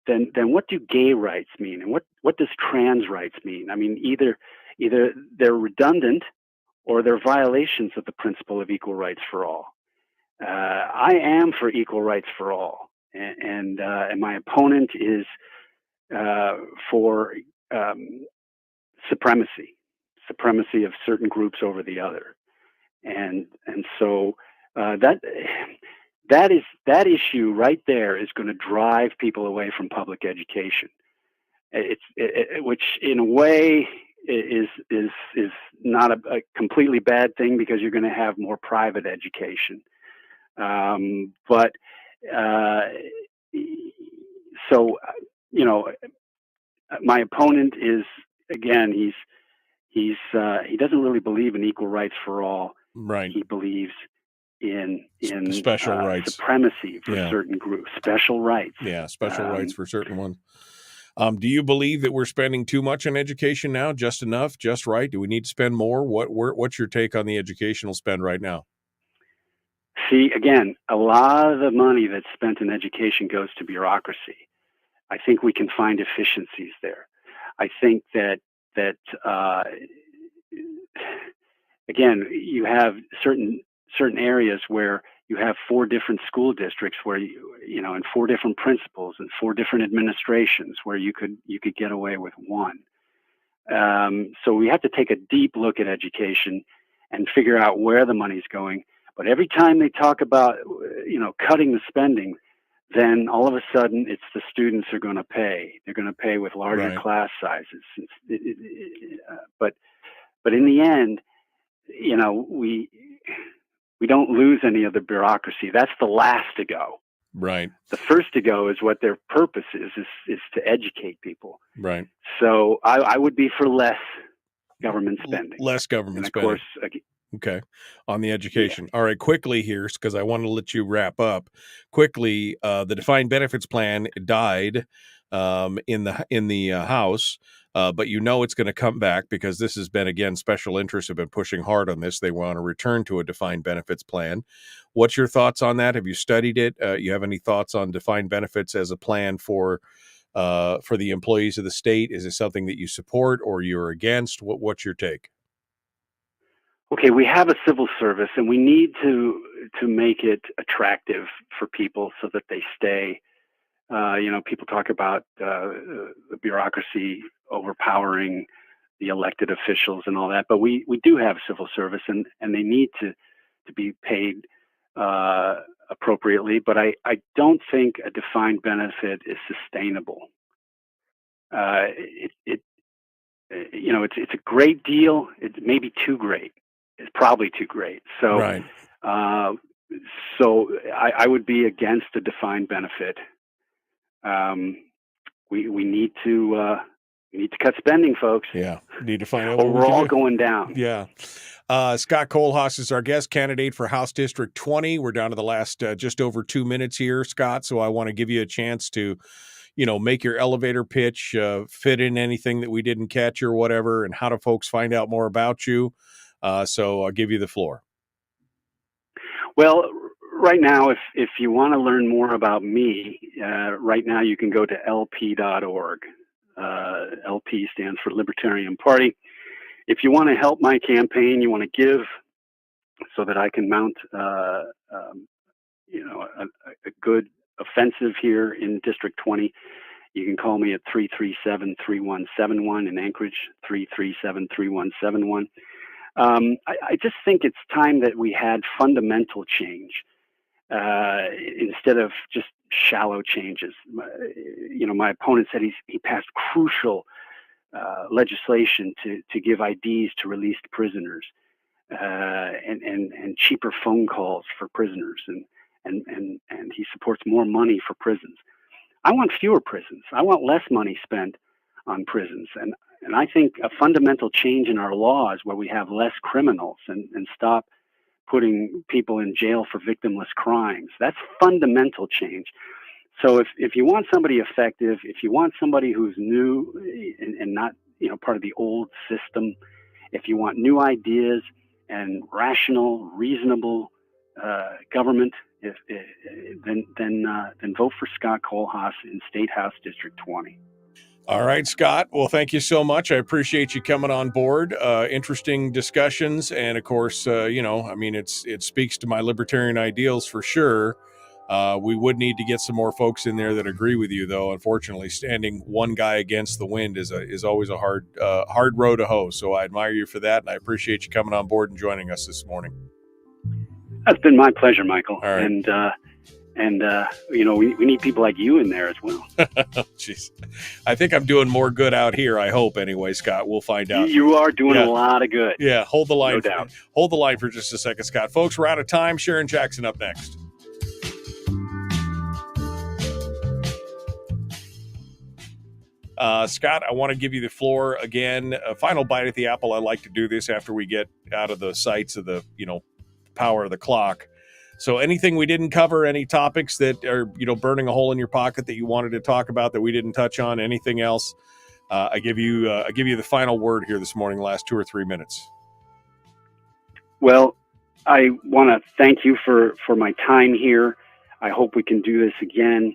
then what do gay rights mean, and what does trans rights mean? I mean, either they're redundant or they're violations of the principle of equal rights for all. I am for equal rights for all, and my opponent is for supremacy of certain groups over the other, and so that issue right there is going to drive people away from public education. Which in a way is not a completely bad thing, because you're going to have more private education. My opponent is, again, he doesn't really believe in equal rights for all. Right. He believes in special rights, supremacy for certain groups, special rights. Yeah, special rights for certain ones. Do you believe that we're spending too much on education now? Just enough? Just right? Do we need to spend more? What's your take on the educational spend right now? See, again, a lot of the money that's spent in education goes to bureaucracy. I think we can find efficiencies there. I think that again, you have certain areas where you have 4 different school districts where and 4 different principals and 4 different administrations where you could get away with one. So we have to take a deep look at education and figure out where the money's going. But every time they talk about cutting the spending, then all of a sudden it's the students are going to pay. They're going to pay with larger class sizes. But in the end, we don't lose any of the bureaucracy. That's the last to go. Right. The first to go is what their purpose is to educate people. Right. So I would be for less government spending. Less government and of spending. Course, okay. On the education. Yeah. All right. Quickly here, because I want to let you wrap up. Quickly, the defined benefits plan died in the House. But it's going to come back, because this has been, again, special interests have been pushing hard on this. They want to return to a defined benefits plan. What's your thoughts on that? Have you studied it? You have any thoughts on defined benefits as a plan for for the employees of the state? Is it something that you support or you're against? What's your take? Okay, we have a civil service, and we need to make it attractive for people so that they stay. People talk about the bureaucracy overpowering the elected officials and all that, but we do have civil service, and they need to be paid appropriately. But I don't think a defined benefit is sustainable. It's a great deal. It may be too great. It's probably too great. So, right. So I would be against a defined benefit. We need to cut spending, folks. Yeah, need to find out. Or we're all going down. Yeah. Scott Kohlhaas is our guest candidate for House District 20. We're down to the last just over 2 minutes here, Scott. So I want to give you a chance to, make your elevator pitch, fit in anything that we didn't catch or whatever, and how do folks find out more about you? So I'll give you the floor. Well, right now, if you want to learn more about me, right now you can go to lp.org. LP stands for Libertarian Party. If you want to help my campaign, you want to give so that I can mount, a good offensive here in District 20, you can call me at 337-3171 in Anchorage, 337-3171. I just think it's time that we had fundamental change instead of just shallow changes. My opponent said he passed crucial legislation to give IDs to released prisoners and cheaper phone calls for prisoners, and he supports more money for prisons. I want fewer prisons. I want less money spent on prisons, and I think a fundamental change in our laws where we have less criminals and stop putting people in jail for victimless crimes. That's fundamental change. So if you want somebody effective, if you want somebody who's new and not part of the old system, if you want new ideas and rational, reasonable government, then vote for Scott Kohlhaas in State House District 20. All right, Scott. Well, thank you so much. I appreciate you coming on board. Interesting discussions. And of course, it speaks to my libertarian ideals for sure. We would need to get some more folks in there that agree with you, though. Unfortunately, standing one guy against the wind is always a hard row to hoe. So I admire you for that. And I appreciate you coming on board and joining us this morning. That's been my pleasure, Michael. All right. And we need people like you in there as well. Jeez. I think I'm doing more good out here, I hope, anyway, Scott. We'll find out. You are doing a lot of good. Yeah, hold the line. No doubt. Hold the line for just a second, Scott. Folks, we're out of time. Sharon Jackson up next. Scott, I want to give you the floor again. A final bite at the apple. I like to do this after we get out of the sights of the, power of the clock. So anything we didn't cover, any topics that are, burning a hole in your pocket that you wanted to talk about that we didn't touch on, anything else? I give you the final word here this morning, last 2 or 3 minutes. Well, I want to thank you for my time here. I hope we can do this again.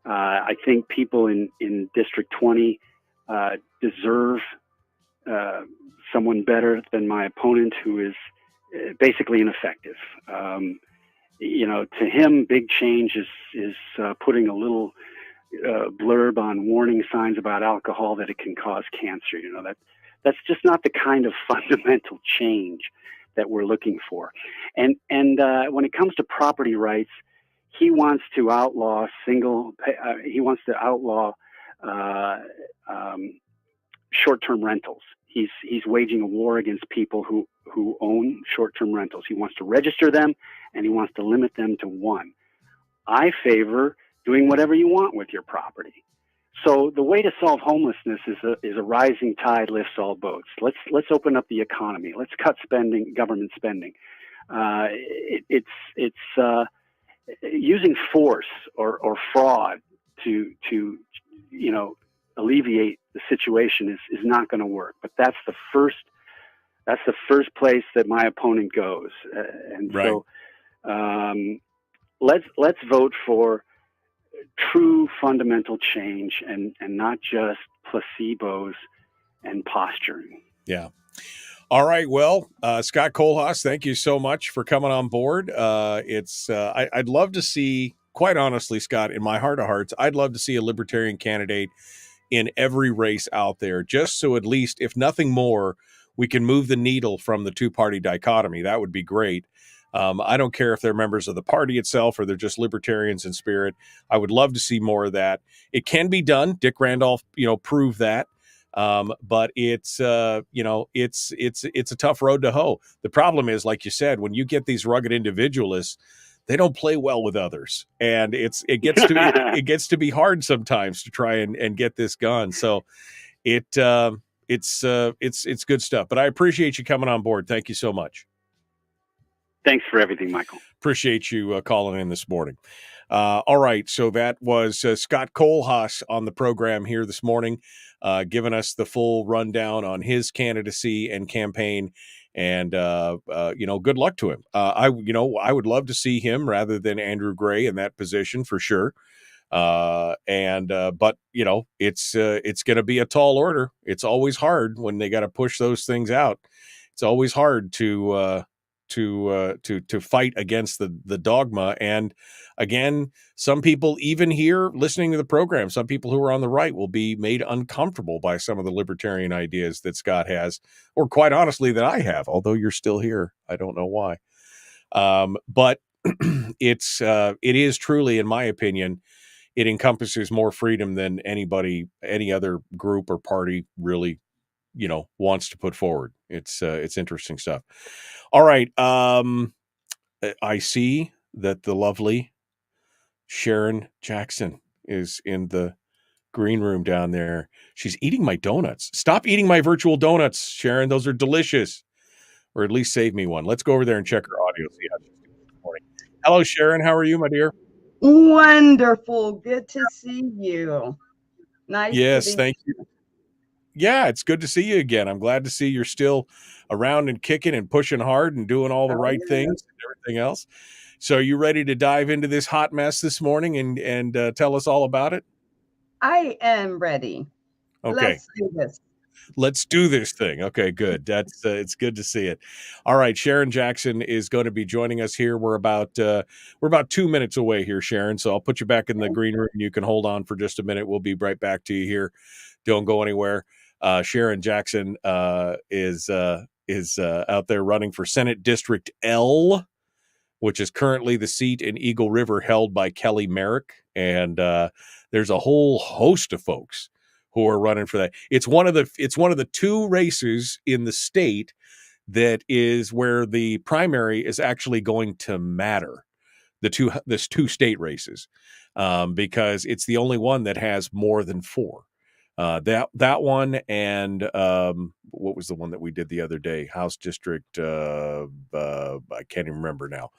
I think people in District 20 deserve someone better than my opponent, who is basically ineffective. To him, big change is putting a little blurb on warning signs about alcohol that it can cause cancer. That's just not the kind of fundamental change that we're looking for. And when it comes to property rights, he wants to outlaw short-term rentals. He's waging a war against people who own short-term rentals. He wants to register them, and he wants to limit them to one. I favor doing whatever you want with your property. So the way to solve homelessness is a rising tide lifts all boats. Let's open up the economy. Let's cut government spending. It's using force or fraud to alleviate the situation is not going to work. But that's the first place that my opponent goes. And right. So let's vote for true fundamental change and not just placebos and posturing. Yeah. All right. Well, Scott Kohlhaas, thank you so much for coming on board. I'd love to see, quite honestly, Scott, in my heart of hearts, I'd love to see a libertarian candidate in every race out there, just so at least, if nothing more, we can move the needle from the two-party dichotomy. That would be great. I don't care if they're members of the party itself or they're just libertarians in spirit. I would love to see more of that. It can be done. Dick Randolph, proved that. But it's a tough road to hoe. The problem is, like you said, when you get these rugged individualists, they don't play well with others, and it gets to be hard sometimes to try and get this gone. So it's good stuff. But I appreciate you coming on board. Thank you so much. Thanks for everything, Michael. Appreciate you calling in this morning. All right, so that was Scott Kohlhaas on the program here this morning, giving us the full rundown on his candidacy and campaign. And good luck to him. I would love to see him rather than Andrew Gray in that position for sure. But it's going to be a tall order. It's always hard when they got to push those things out. It's always hard to fight against the dogma. And again, some people, even here listening to the program, some people who are on the right will be made uncomfortable by some of the libertarian ideas that Scott has, or quite honestly, that I have, although you're still here. I don't know why. But it is truly, in my opinion, it encompasses more freedom than any other group or party really, wants to put forward. It's interesting stuff. All right. I see that the lovely Sharon Jackson is in the green room down there. She's eating my donuts. Stop eating my virtual donuts, Sharon. Those are delicious. Or at least save me one. Let's go over there and check her audio. See how she's doing this morning. Hello, Sharon. How are you, my dear? Wonderful. Good to see you. Nice. Yes, thank you. Yeah, it's good to see you again. I'm glad to see you're still around and kicking and pushing hard and doing all the right things and everything else. So you ready to dive into this hot mess this morning and tell us all about it? I am ready. Okay. Let's do this. Let's do this thing. Okay, good. That's it's good to see it. All right, Sharon Jackson is going to be joining us here. We're about 2 minutes away here, Sharon. So I'll put you back in the green room. You can hold on for just a minute. We'll be right back to you here. Don't go anywhere. Sharon Jackson is out there running for Senate District L, which is currently the seat in Eagle River held by Kelly Merrick. And there's a whole host of folks who are running for that. It's one of the two races in the state that is where the primary is actually going to matter. There's two state races, because it's the only one that has more than four. That one and what was the one that we did the other day? House District. I can't even remember now.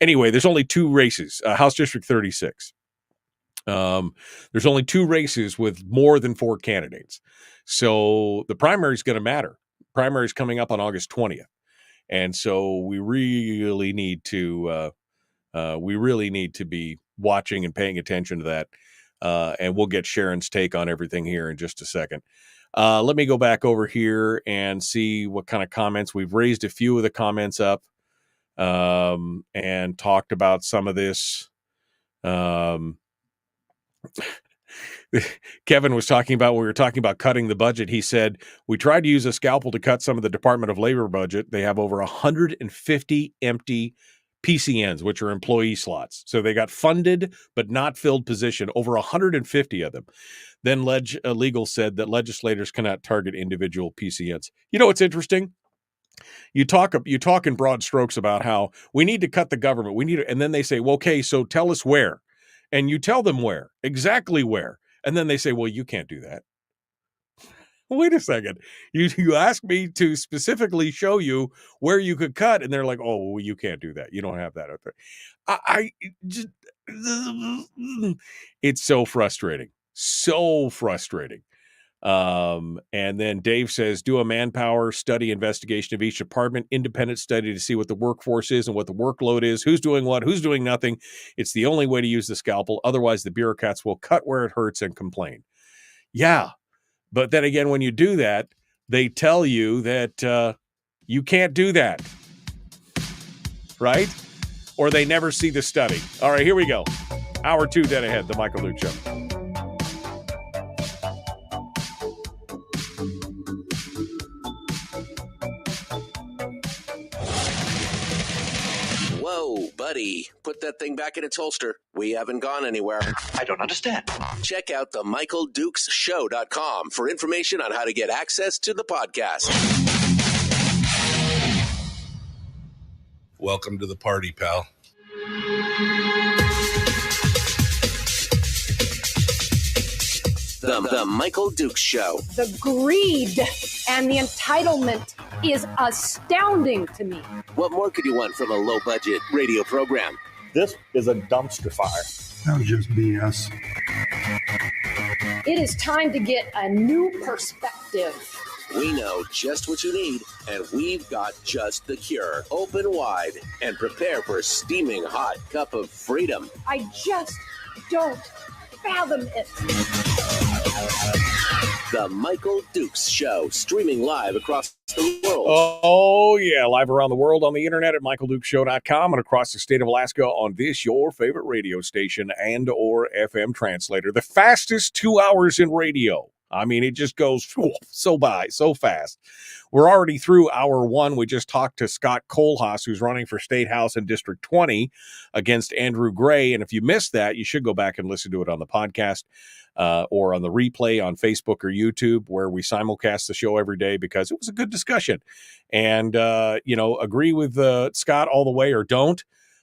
Anyway, there's only two races. House District 36. There's only two races with more than four candidates. So the primary is going to matter. Primary is coming up on August 20th. And so we really need to be watching and paying attention to that. And we'll get Sharon's take on everything here in just a second. Let me go back over here and see what kind of comments. We've raised a few of the comments up and talked about some of this. Kevin was talking about when we were talking about cutting the budget. He said, we tried to use a scalpel to cut some of the Department of Labor budget. They have over 150 empty PCNs, which are employee slots. So they got funded but not filled position, over 150 of them. Then legal said that legislators cannot target individual PCNs. You know what's interesting? You talk in broad strokes about how we need to cut the government. And then they say, well, okay, so tell us where. And you tell them where, exactly where. And then they say, well, you can't do that. Wait a second. You asked me to specifically show you where you could cut. And they're like, oh, well, you can't do that. You don't have that out there. It's so frustrating. So frustrating. And then Dave says, do a manpower study investigation of each department, independent study to see what the workforce is and what the workload is, who's doing what, who's doing nothing. It's the only way to use the scalpel. Otherwise, the bureaucrats will cut where it hurts and complain. Yeah. But then again, when you do that, they tell you that you can't do that. Right? Or they never see the study. All right, here we go. Hour 2 dead ahead, the Michael Luke Show. Whoa, buddy. Put that thing back in its holster. We haven't gone anywhere. I don't understand. Check out the MichaelDukesShow.com for information on how to get access to the podcast. Welcome to the party, pal. The Michael Dukes Show. The greed and the entitlement is astounding to me. What more could you want from a low-budget radio program? This is a dumpster fire. That was just BS. It is time to get a new perspective. We know just what you need, and we've got just the cure. Open wide and prepare for a steaming hot cup of freedom. I just don't fathom it. The Michael Dukes Show, streaming live across the world. Oh, yeah, live around the world on the internet at michaeldukeshow.com and across the state of Alaska on this, your favorite radio station and or FM translator. The fastest 2 hours in radio. I mean, it just goes so fast. We're already through hour 1. We just talked to Scott Kohlhaas, who's running for State House in District 20 against Andrew Gray. And if you missed that, you should go back and listen to it on the podcast or on the replay on Facebook or YouTube, where we simulcast the show every day, because it was a good discussion. And, agree with Scott all the way or don't.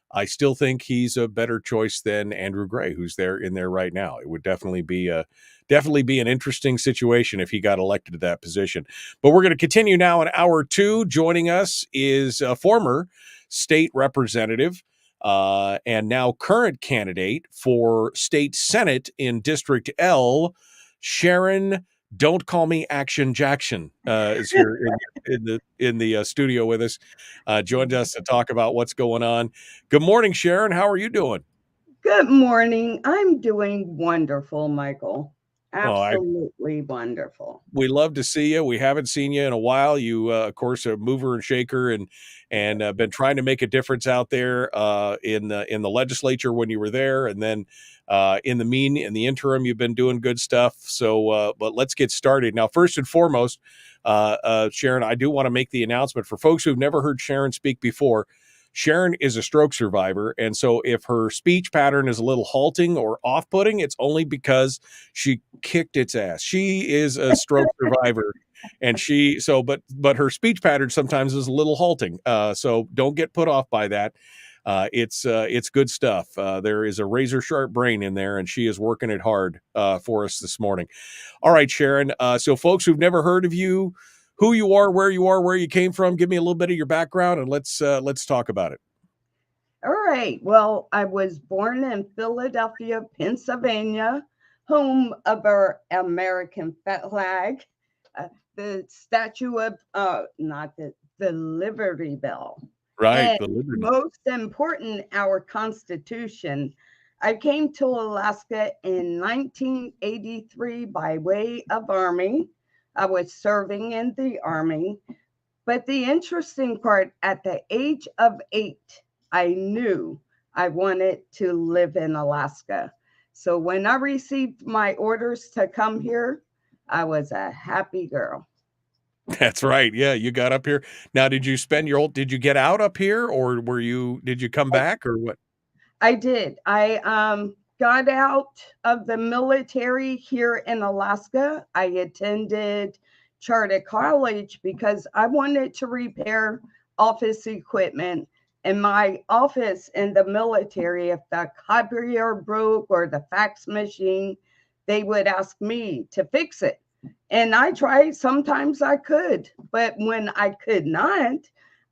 I still think he's a better choice than Andrew Gray, who's in there right now. It would definitely be an interesting situation if he got elected to that position. But we're going to continue now in hour 2. Joining us is a former state representative and now current candidate for state senate in District L, Sharon, don't call me Action Jackson, is here in the studio with us. Joined us to talk about what's going on. Good morning, Sharon. How are you doing? Good morning. I'm doing wonderful, Michael. Absolutely wonderful. We love to see you. We haven't seen you in a while. You, of course, a mover and shaker, and been trying to make a difference out there in the legislature when you were there, and then in the interim, you've been doing good stuff. So, but let's get started now. First and foremost, Sharon, I do want to make the announcement for folks who've never heard Sharon speak before. Sharon is a stroke survivor, and so if her speech pattern is a little halting or off-putting, it's only because she kicked its ass. She is a stroke survivor, and but her speech pattern sometimes is a little halting. So don't get put off by that. It's good stuff. There is a razor sharp brain in there, and she is working it hard for us this morning. All right, Sharon. So folks who've never heard of you, who you are, where you came from, give me a little bit of your background, and let's talk about it. All right. Well, I was born in Philadelphia, Pennsylvania, home of our American flag, the statue of, not the Liberty Bell. Right. And The Liberty. most important, our Constitution. I came to Alaska in 1983 by way of Army. I was serving in the Army. But the interesting part, at the age of 8, I knew I wanted to live in Alaska. So when I received my orders to come here, I was a happy girl. That's right. Yeah, you got up here. Now, did you get out up here, or did you come back, or what? I did. I got out of the military here in Alaska. I attended Charter College because I wanted to repair office equipment. In my office in the military, if the copier broke or the fax machine, they would ask me to fix it. And I tried. Sometimes I could, but when I could not,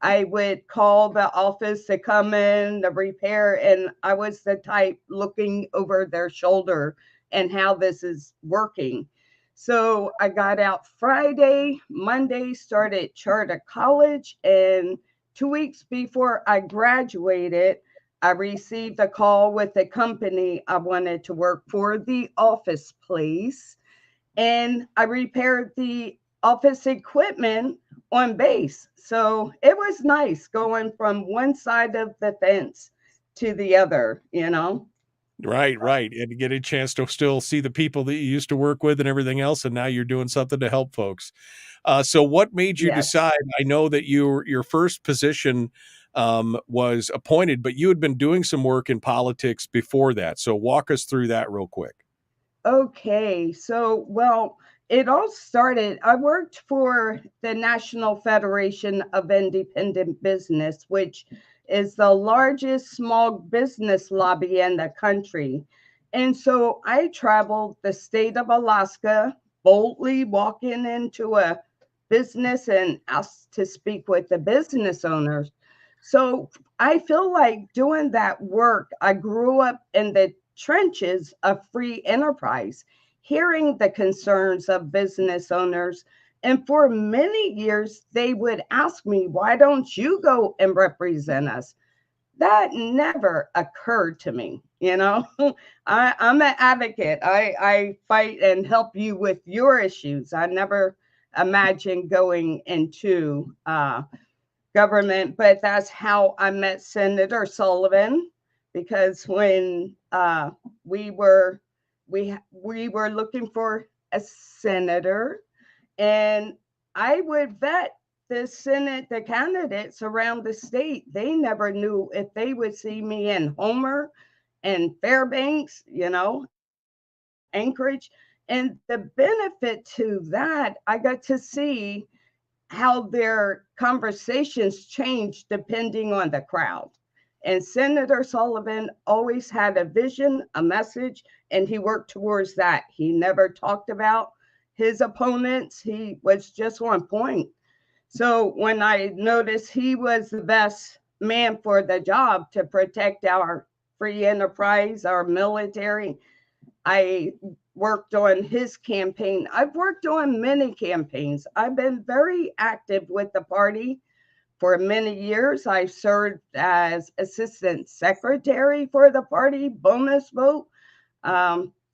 I would call the office to come in to repair. And I was the type looking over their shoulder and how this is working. So I got out Friday, Monday started charter college, and 2 weeks before I graduated, I received a call with a company I wanted to work for, the office place, and I repaired the office equipment on base. So it was nice going from one side of the fence to the other, you know? Right, right. And to get a chance to still see the people that you used to work with and everything else, and now you're doing something to help folks. So what made you Yes. decide? I know that your first position was appointed, but you had been doing some work in politics before that. So walk us through that real quick. Okay, so well, it all started. I worked for the National Federation of Independent Business, which is the largest small business lobby in the country. And so I traveled the state of Alaska, boldly walking into a business and asked to speak with the business owners. So I feel like doing that work, I grew up in the trenches of free enterprise, hearing the concerns of business owners. And for many years, they would ask me, why don't you go and represent us? That never occurred to me. I'm an advocate. I fight and help you with your issues. I never imagined going into government, but that's how I met Senator Sullivan, because when we were looking for a senator, and I would vet the candidates around the state. They never knew if they would see me in Homer and Fairbanks, Anchorage. And the benefit to that, I got to see how their conversations changed depending on the crowd. And Senator Sullivan always had a vision, a message, and he worked towards that. He never talked about his opponents. He was just on point. So when I noticed he was the best man for the job to protect our free enterprise, our military, I worked on his campaign. I've worked on many campaigns. I've been very active with the party for many years. I served as assistant secretary for the party, bonus vote,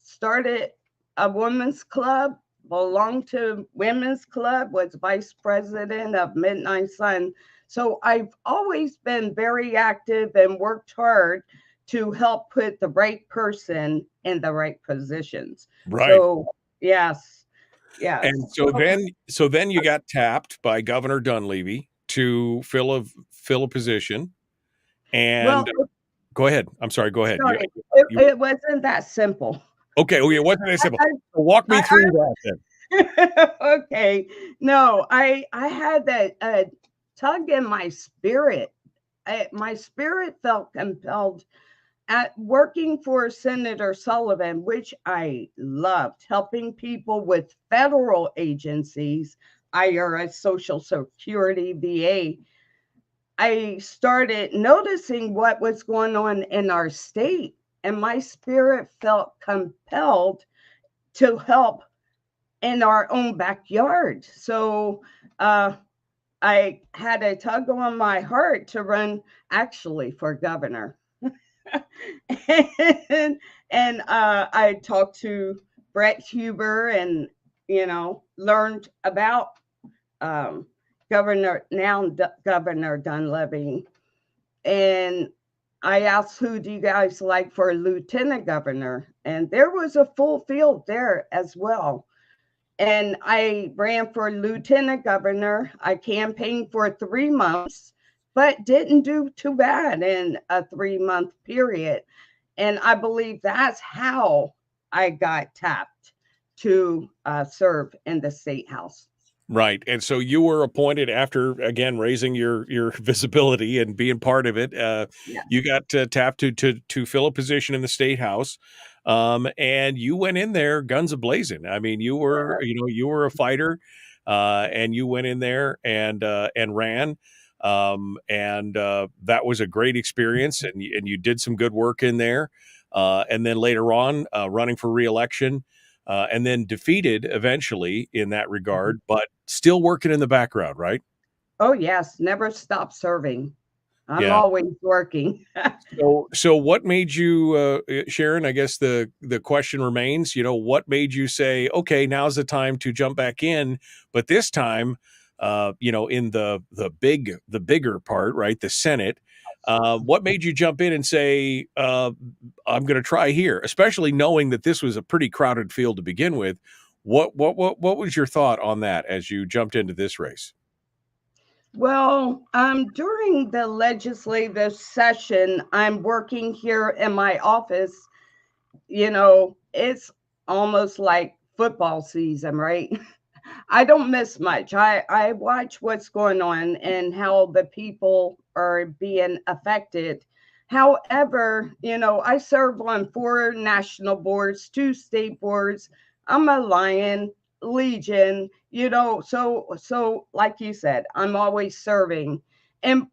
started a women's club, belonged to women's club, was vice president of Midnight Sun. So I've always been very active and worked hard to help put the right person in the right positions. Right. So yes. And so then you got tapped by Governor Dunleavy to fill a position. And go ahead. I'm sorry. Go ahead. Sorry, it wasn't that simple. Okay. It wasn't that simple. Walk me through that then. Okay. No, I had a tug in my spirit. My spirit felt compelled at working for Senator Sullivan, which I loved, helping people with federal agencies, IRS, Social Security, VA. I started noticing what was going on in our state, and my spirit felt compelled to help in our own backyard. So I had a tug on my heart to run actually for governor. and I talked to Brett Huber and, learned about Governor Dunleavy. And I asked, who do you guys like for lieutenant governor? And there was a full field there as well. And I ran for lieutenant governor. I campaigned for 3 months, but didn't do too bad in a 3-month period. And I believe that's how I got tapped to serve in the state house. Right. And so you were appointed after, again, raising your visibility and being part of it. You got tapped to fill a position in the state house. And you went in there guns a-blazing. I mean, you were a fighter, and you went in there and ran. And that was a great experience, and you did some good work in there. And then later on, running for reelection. and then defeated eventually in that regard, but still working in the background, right? Oh, yes. Never stop serving. I'm Yeah. always working. So what made you, Sharon, I guess the question remains, what made you say, okay, now's the time to jump back in, but this time, in the bigger part, right, the Senate, what made you jump in and say, I'm going to try here, especially knowing that this was a pretty crowded field to begin with? What was your thought on that as you jumped into this race? Well, during the legislative session, I'm working here in my office. It's almost like football season, right? I don't miss much. I watch what's going on and how the people are being affected. However, I serve on 4 national boards, 2 state boards. I'm a Lion, Legion, so like you said, I'm always serving and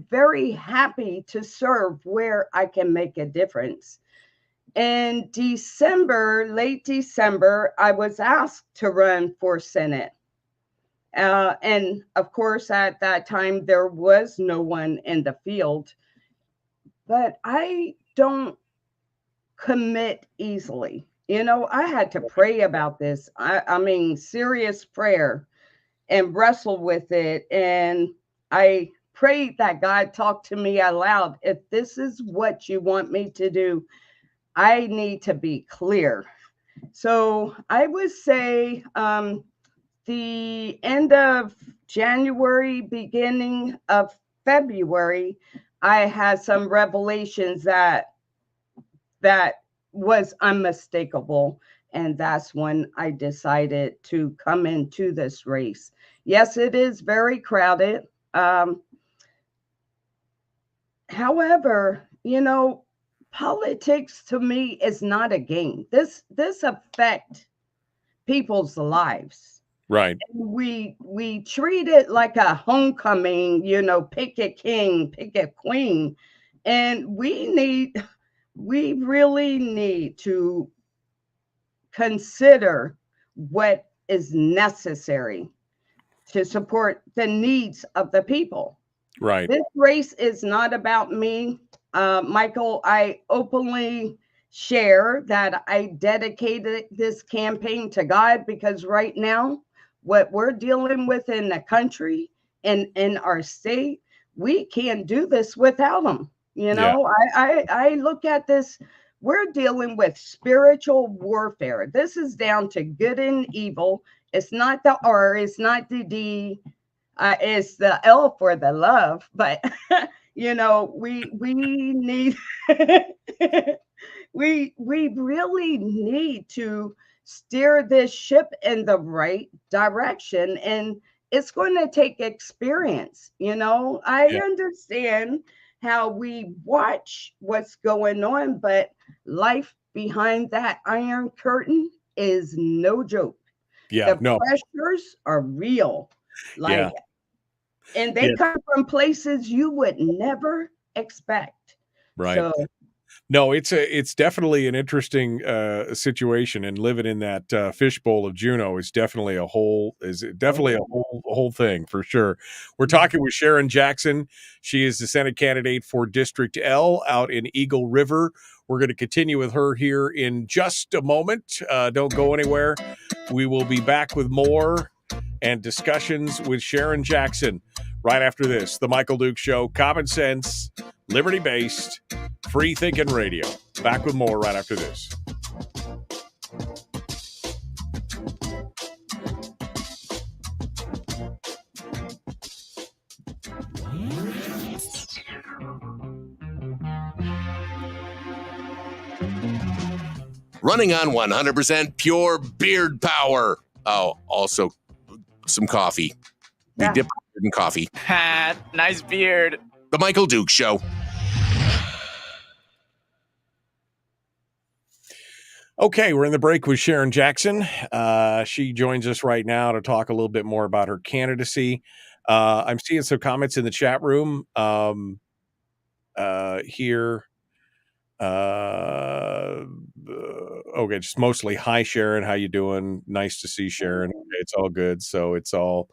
very happy to serve where I can make a difference. In December, late December, I was asked to run for Senate. And of course, at that time, there was no one in the field. But I don't commit easily. I had to pray about this. I mean, serious prayer and wrestle with it. And I prayed that God talk to me aloud. If this is what you want me to do, I need to be clear. So I would say the end of January, beginning of February, I had some revelations that was unmistakable. And that's when I decided to come into this race. Yes, it is very crowded. However, politics to me is not a game. This affects people's lives. Right. And we treat it like a homecoming, pick a king, pick a queen. And we really need to consider what is necessary to support the needs of the people. Right. This race is not about me. Michael, I openly share that I dedicated this campaign to God because right now, what we're dealing with in the country and in our state, we can't do this without him. I look at this, we're dealing with spiritual warfare. This is down to good and evil. It's not the R, it's not the D, it's the L for the love, but we need we really need to steer this ship in the right direction, and it's going to take experience. I understand how we watch what's going on, but life behind that iron curtain is no joke. The pressures are real. And they come from places you would never expect. Right. So, no, it's definitely an interesting situation, and living in that fishbowl of Juneau is definitely a whole thing for sure. We're talking with Sharon Jackson. She is the Senate candidate for District L out in Eagle River. We're going to continue with her here in just a moment. Don't go anywhere. We will be back with more and discussions with Sharon Jackson right after this. The Michael Duke Show, common sense, liberty-based, free-thinking radio. Back with more right after this. Running on 100% pure beard power. Oh, also some coffee. We dip it in coffee. Nice beard. The Michael Duke Show. Okay, we're in the break with Sharon Jackson. She joins us right now to talk a little bit more about her candidacy. I'm seeing some comments in the chat room here. Okay, just mostly hi Sharon, how you doing? Nice to see Sharon. Okay, it's all good. So it's all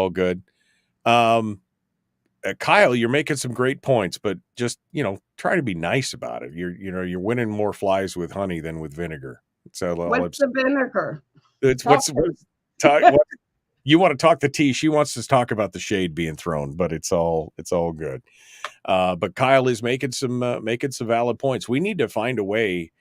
good. Kyle, you're making some great points, but just, try to be nice about it. You're winning more flies with honey than with vinegar. So What's the vinegar? it's Talk what you want to talk the tea. She wants to talk about the shade being thrown, but it's all good. But Kyle is making some valid points. We need to find a way.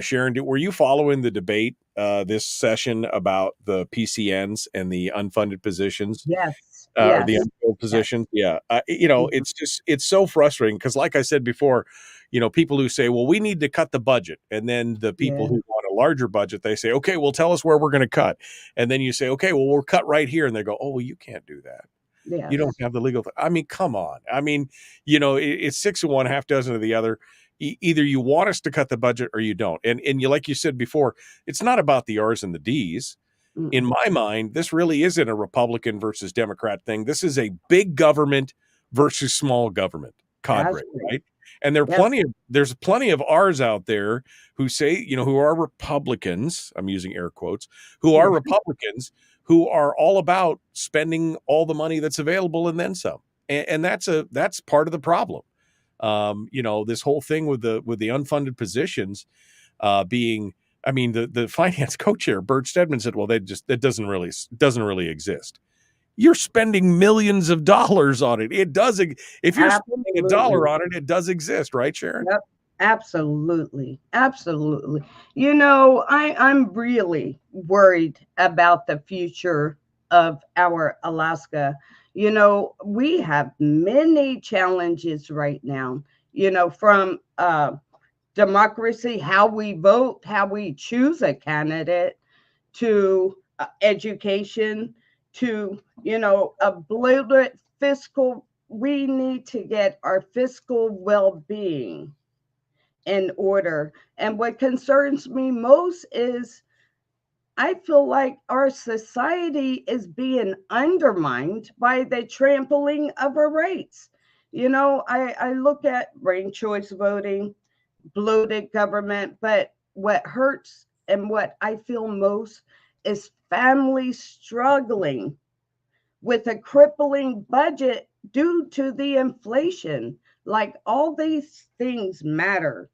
Sharon, were you following the debate this session about the PCNs and the unfunded positions? Yes. Or the unfilled positions? Yeah. It's so frustrating because, like I said before, people who say, well, we need to cut the budget. And then the people who want a larger budget, they say, okay, well, tell us where we're going to cut. And then you say, okay, well, we'll cut right here. And they go, oh, well, you can't do that. Yes. You don't have the legal. I mean, come on. I mean, it's 6 of one, half dozen of the other. Either you want us to cut the budget or you don't. And like you said before, it's not about the R's and the D's. In my mind, this really isn't a Republican versus Democrat thing. This is a big government versus small government cadre, right? And there's plenty of R's out there who say, who are Republicans, I'm using air quotes, who are Republicans, who are all about spending all the money that's available and then some. And that's part of the problem. This whole thing with the unfunded positions being, I mean, the finance co-chair, Bert Stedman, said, well, that doesn't really exist. You're spending millions of dollars on it. It does. If you're spending $1 on it, it does exist, right, Sharon? Yep. Absolutely. I'm really worried about the future of our Alaska. We have many challenges right now, from democracy, how we vote, how we choose a candidate, to education, to, a bloated fiscal. We need to get our fiscal well-being in order. And what concerns me most is I feel like our society is being undermined by the trampling of our rights. I look at ranked choice voting, bloated government, but what hurts and what I feel most is families struggling with a crippling budget due to the inflation. Like, all these things matter,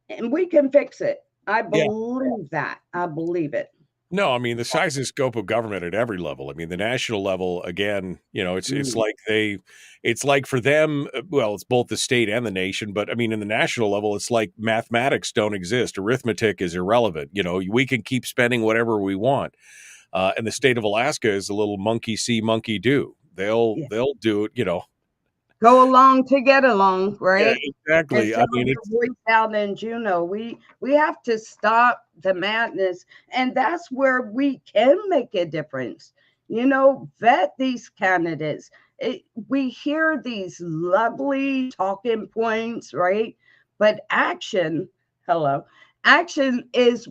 and we can fix it. I believe that. I believe it. No, I mean, the size and scope of government at every level. I mean, the national level, again, it's like for them, well, it's both the state and the nation, but I mean, in the national level, it's like mathematics don't exist. Arithmetic is irrelevant. We can keep spending whatever we want. And the state of Alaska is a little monkey see, monkey do. They'll do it, Go along to get along, right? Yeah, exactly. I mean, it's voice out in Juneau. We have to stop the madness, and that's where we can make a difference. Vet these candidates. We hear these lovely talking points, right? But action is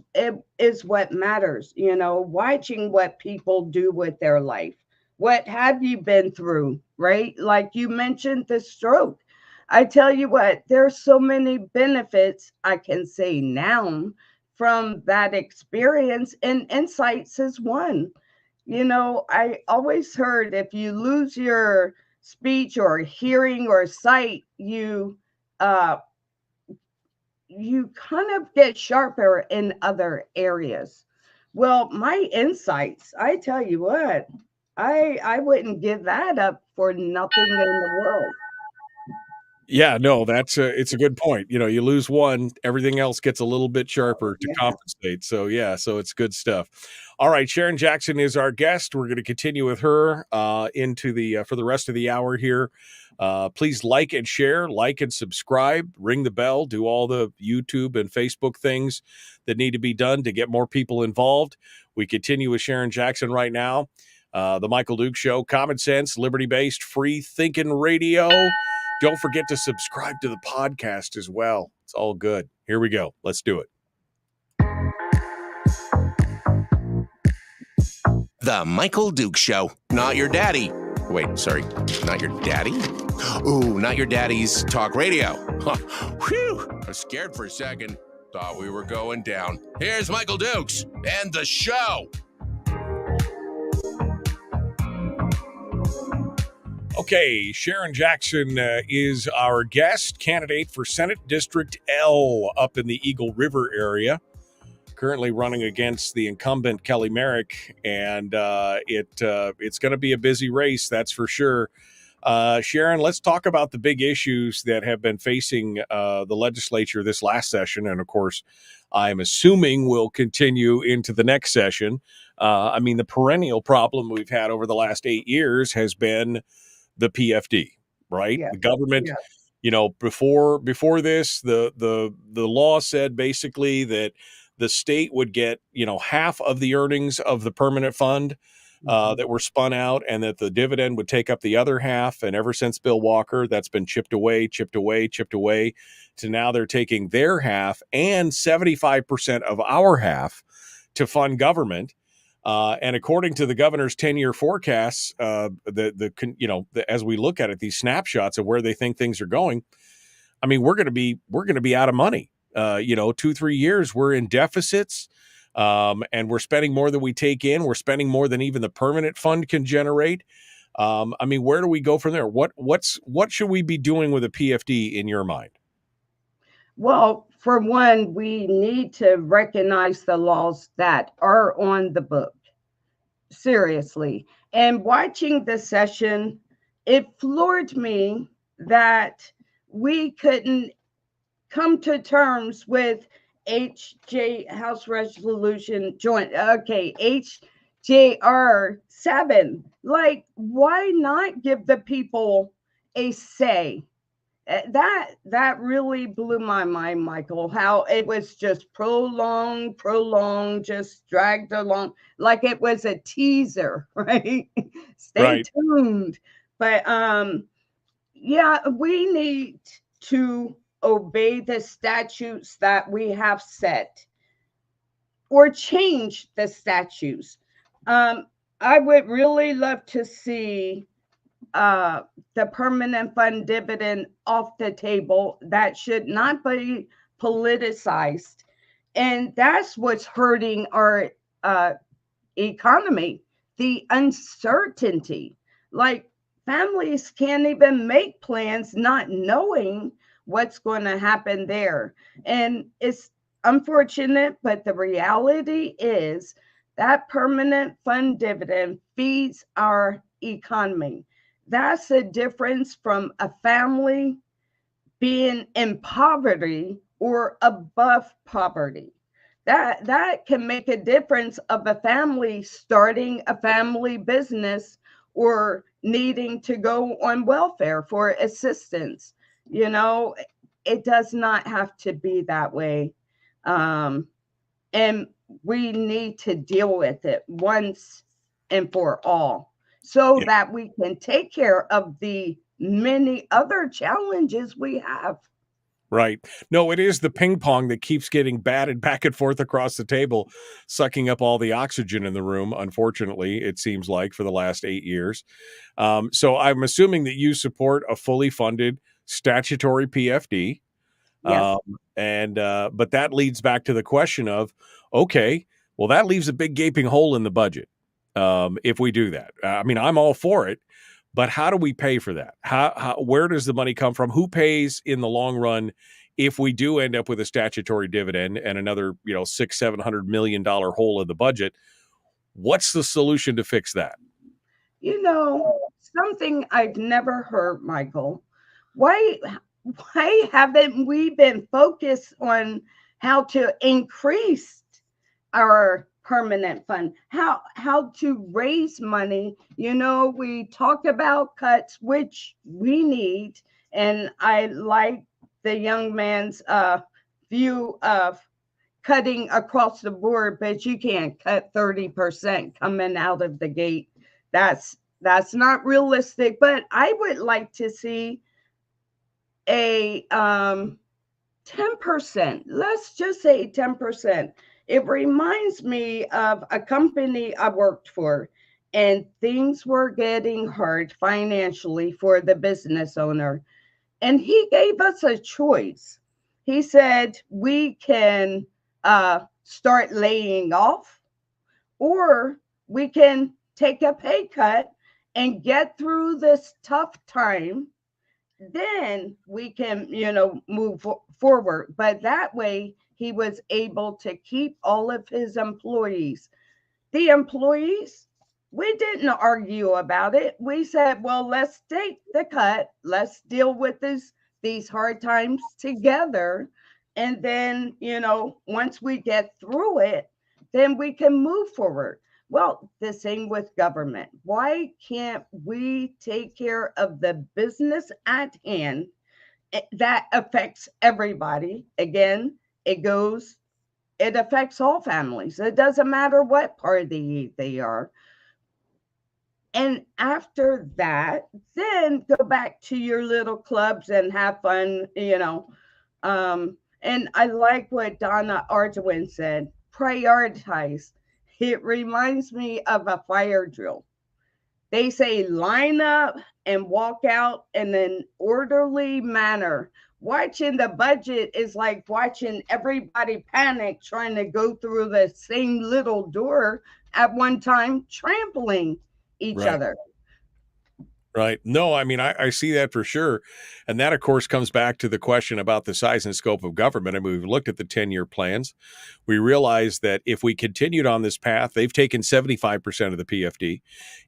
what matters. Watching what people do with their life. What have you been through, right? Like you mentioned the stroke. I tell you what, there's so many benefits I can say now from that experience, and insights is one. I always heard if you lose your speech or hearing or sight, you kind of get sharper in other areas. Well, my insights, I tell you what, I wouldn't give that up for nothing in the world. Yeah, no, it's a good point. You lose one, everything else gets a little bit sharper to compensate. So it's good stuff. All right, Sharon Jackson is our guest. We're going to continue with her into for the rest of the hour here. Please like and share, like and subscribe, ring the bell, do all the YouTube and Facebook things that need to be done to get more people involved. We continue with Sharon Jackson right now. The Michael Dukes Show, common sense, liberty-based, free thinking radio. Don't forget to subscribe to the podcast as well. It's all good. Here we go. Let's do it. The Michael Dukes Show. Not your daddy, Wait, sorry, not your daddy? Ooh, not your daddy's talk radio. Whew, I was scared for a second. Thought we were going down. Here's Michael Dukes and the show. Okay, Sharon Jackson is our guest, candidate for Senate District L up in the Eagle River area. Currently running against the incumbent Kelly Merrick, and it's going to be a busy race, that's for sure. Sharon, let's talk about the big issues that have been facing the legislature this last session, and of course, I'm assuming will continue into the next session. I mean, the perennial problem we've had over the last 8 years has been the PFD, right? Yes. The government. Yes. You know, before this, the law said basically that the state would get, half of the earnings of the permanent fund that were spun out, and that the dividend would take up the other half. And ever since Bill Walker, that's been chipped away to now they're taking their half and 75% of our half to fund government. And according to the governor's 10-year forecasts, as we look at it, these snapshots of where they think things are going, I mean, we're going to be out of money. 2-3 years, we're in deficits, and we're spending more than we take in. We're spending more than even the permanent fund can generate. I mean, where do we go from there? What should we be doing with a PFD in your mind? Well, for one, we need to recognize the laws that are on the book. Seriously. And watching the session, it floored me that we couldn't come to terms with House Resolution Joint. Okay, HJR 7. Like, why not give the people a say? That really blew my mind, Michael, how it was just prolonged, just dragged along like it was a teaser, right? Stay tuned. But we need to obey the statutes that we have set or change the statutes. I would really love to see the permanent fund dividend off the table. That should not be politicized. And that's what's hurting our economy, the uncertainty. Like, families can't even make plans not knowing what's going to happen there. And it's unfortunate, but the reality is that permanent fund dividend feeds our economy. That's a difference from a family being in poverty or above poverty. That can make a difference of a family starting a family business or needing to go on welfare for assistance. It does not have to be that way. And we need to deal with it once and for all, so that we can take care of the many other challenges we have. Right. No, it is the ping pong that keeps getting batted back and forth across the table, sucking up all the oxygen in the room, unfortunately, it seems like, for the last 8 years. So I'm assuming that you support a fully funded statutory PFD. Yes. But that leads back to the question of, okay, well, that leaves a big gaping hole in the budget. If we do that, I mean, I'm all for it, but how do we pay for that? Where does the money come from? Who pays in the long run if we do end up with a statutory dividend and another, $600-700 million hole in the budget? What's the solution to fix that? Something I've never heard, Michael. Why haven't we been focused on how to increase our permanent fund, how to raise money? We talk about cuts, which we need, and I like the young man's view of cutting across the board, but you can't cut 30% coming out of the gate. That's not realistic. But I would like to see a 10%. Let's just say 10%. It reminds me of a company I worked for, and things were getting hard financially for the business owner. And he gave us a choice. He said, we can start laying off, or we can take a pay cut and get through this tough time. Then we can, move forward. But that way, he was able to keep all of his employees. The employees, we didn't argue about it. We said, well, let's take the cut. Let's deal with these hard times together. And then, once we get through it, then we can move forward. Well, the same with government. Why can't we take care of the business at hand that affects everybody? Again, it affects all families. It doesn't matter what party they are. And after that, then go back to your little clubs and have fun, and I like what Donna Arduin said, prioritize. It reminds me of a fire drill. They say line up and walk out in an orderly manner. Watching the budget is like watching everybody panic, trying to go through the same little door at one time, trampling each other. Right. No, I mean, I see that for sure. And that, of course, comes back to the question about the size and scope of government. I mean, we've looked at the 10-year plans. We realize that if we continued on this path, they've taken 75% of the PFD.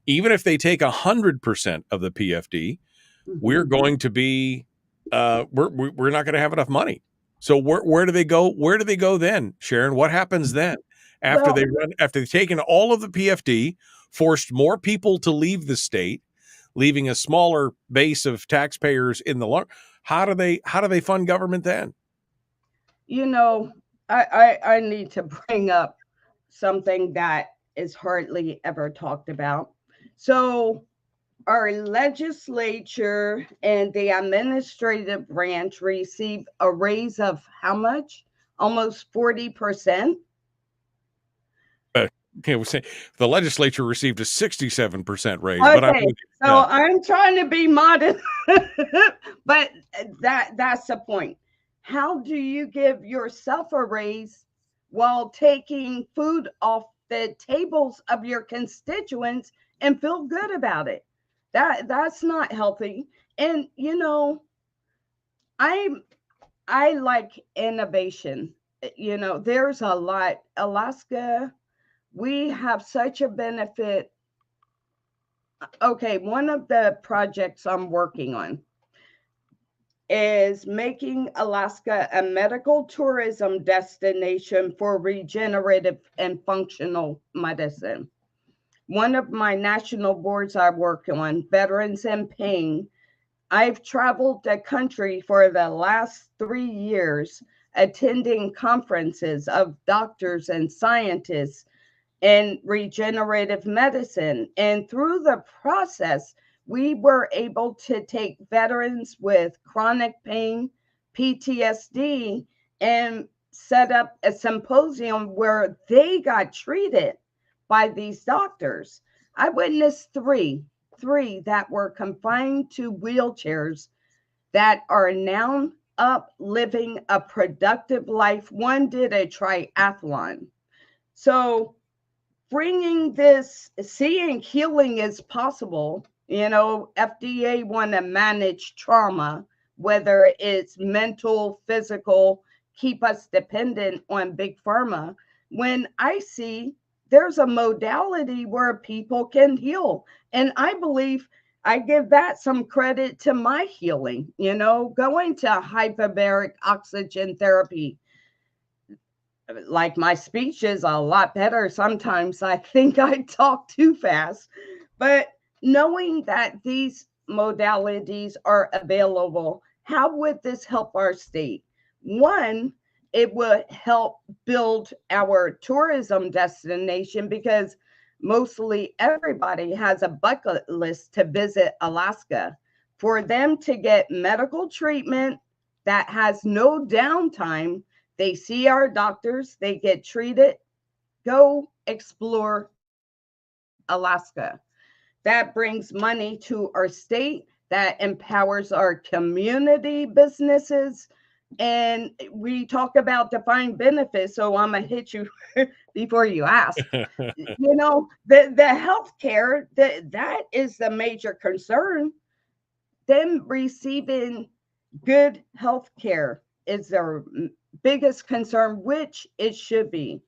Even if they take 100% of the PFD, we're going to be, we're not going to have enough money. So where do they go? Where do they go then, Sharon? What happens then after they've taken all of the PFD, forced more people to leave the state, leaving a smaller base of taxpayers in the long? How do they fund government then? I need to bring up something that is hardly ever talked about. So our legislature and the administrative branch received a raise of how much? Almost 40%. Okay, we're saying the legislature received a 67% raise. Okay, I'm trying to be modest, but that's the point. How do you give yourself a raise while taking food off the tables of your constituents and feel good about it? That's not healthy. And I like innovation. There's a lot. Alaska, we have such a benefit. Okay, one of the projects I'm working on is making Alaska a medical tourism destination for regenerative and functional medicine. One of my national boards I work on, Veterans in Pain, I've traveled the country for the last 3 years attending conferences of doctors and scientists in regenerative medicine. And through the process, we were able to take veterans with chronic pain, PTSD, and set up a symposium where they got treated by these doctors. I witnessed three that were confined to wheelchairs that are now up living a productive life. One did a triathlon. So bringing this, seeing healing is possible. FDA want to manage trauma, whether it's mental, physical, keep us dependent on big pharma. When I see there's a modality where people can heal, and I believe I give that some credit to my healing, going to hyperbaric oxygen therapy. Like, my speech is a lot better. Sometimes I think I talk too fast, but knowing that these modalities are available, how would this help our state? One, it would help build our tourism destination, because mostly everybody has a bucket list to visit Alaska. For them to get medical treatment that has no downtime, they see our doctors, they get treated, go explore Alaska. That brings money to our state, that empowers our community businesses. And we talk about defined benefits, so I'm going to hit you before you ask. You know, the healthcare, that is the major concern. Them receiving good healthcare is their biggest concern, which it should be.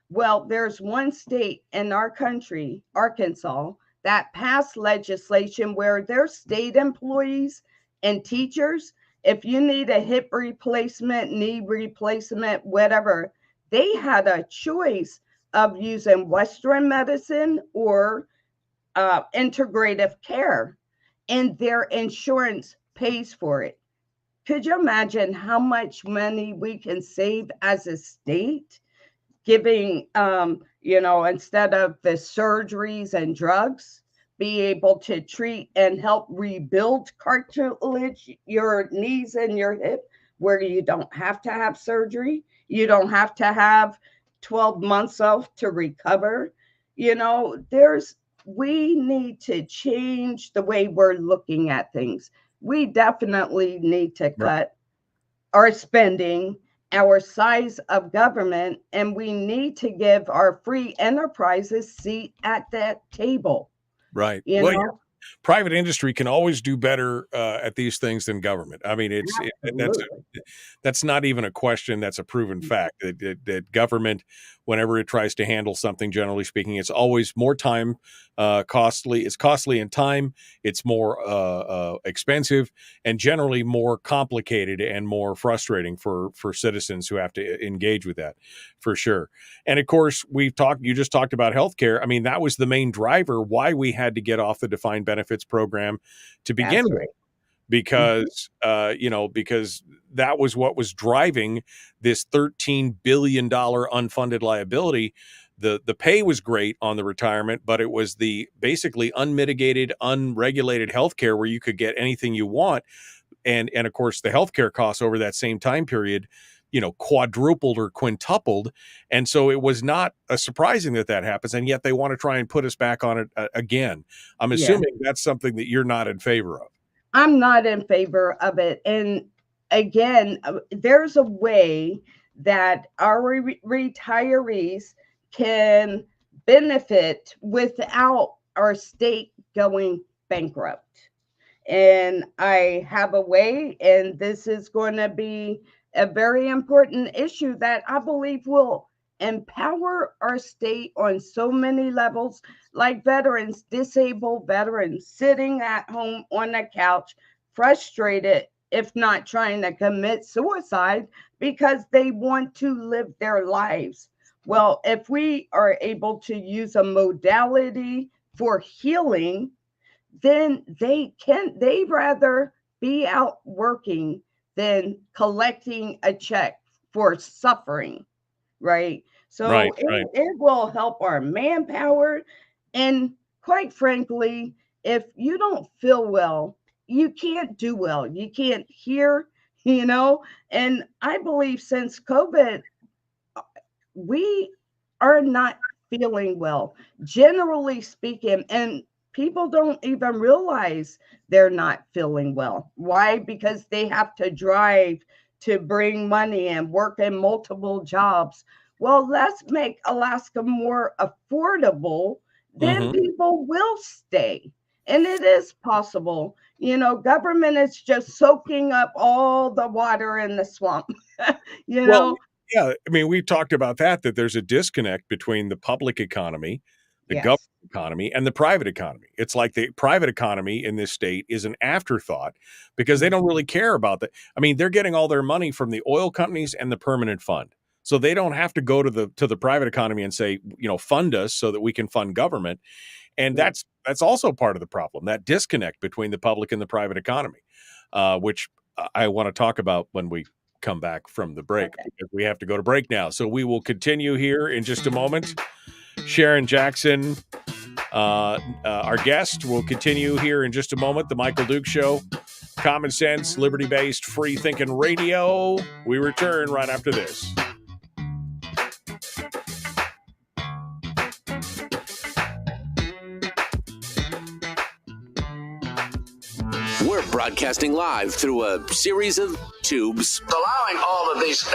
Well, there's one state in our country, Arkansas, that passed legislation where their state employees and teachers, if you need a hip replacement, knee replacement, whatever, they had a choice of using Western medicine or integrative care, and their insurance pays for it. Could you imagine how much money we can save as a state giving, instead of the surgeries and drugs, be able to treat and help rebuild cartilage, your knees and your hip, where you don't have to have surgery. You don't have to have 12 months off to recover. We need to change the way we're looking at things. We definitely need to cut our spending, our size of government, and we need to give our free enterprises seat at that table. Right. You Well, know? private industry can always do better at these things than government. I mean, that's not even a question. That's a proven fact that government, whenever it tries to handle something, generally speaking, it's always more time costly. It's costly in time. It's more expensive and generally more complicated and more frustrating for citizens who have to engage with that, for sure. And of course, you just talked about healthcare. I mean, that was the main driver why we had to get off the defined benefits program to begin with. Because because that was what was driving this $13 billion unfunded liability. The pay was great on the retirement, but it was the basically unmitigated, unregulated healthcare where you could get anything you want. And of course, the healthcare costs over that same time period, quadrupled or quintupled. And so it was not surprising that happens. And yet they want to try and put us back on it again. I'm assuming that's something that you're not in favor of. I'm not in favor of it. And again, there's a way that our retirees can benefit without our state going bankrupt. And I have a way, and this is going to be a very important issue that I believe will empower our state on so many levels, like veterans, disabled veterans sitting at home on the couch, frustrated, if not trying to commit suicide because they want to live their lives. Well, if we are able to use a modality for healing, then they'd rather be out working than collecting a check for suffering. Right. So it will help our manpower. And quite frankly, if you don't feel well, you can't do well. You can't hear, and I believe since COVID, we are not feeling well, generally speaking, and people don't even realize they're not feeling well. Why? Because they have to drive to bring money and work in multiple jobs. Well, let's make Alaska more affordable, then people will stay. And it is possible. Government is just soaking up all the water in the swamp. Well, yeah, I mean, we talked about that there's a disconnect between the public economy, the government economy, and the private economy. It's like the private economy in this state is an afterthought because they don't really care about that. I mean, they're getting all their money from the oil companies and the permanent fund. So they don't have to go to the private economy and say, fund us so that we can fund government. And that's also part of the problem, that disconnect between the public and the private economy, which I want to talk about when we come back from the break, because we have to go to break now. So we will continue here in just a moment. Sharon Jackson, our guest, will continue here in just a moment. The Michael Dukes Show, common sense, liberty-based, free-thinking radio. We return right after this. broadcasting live through a series of tubes. Allowing all of these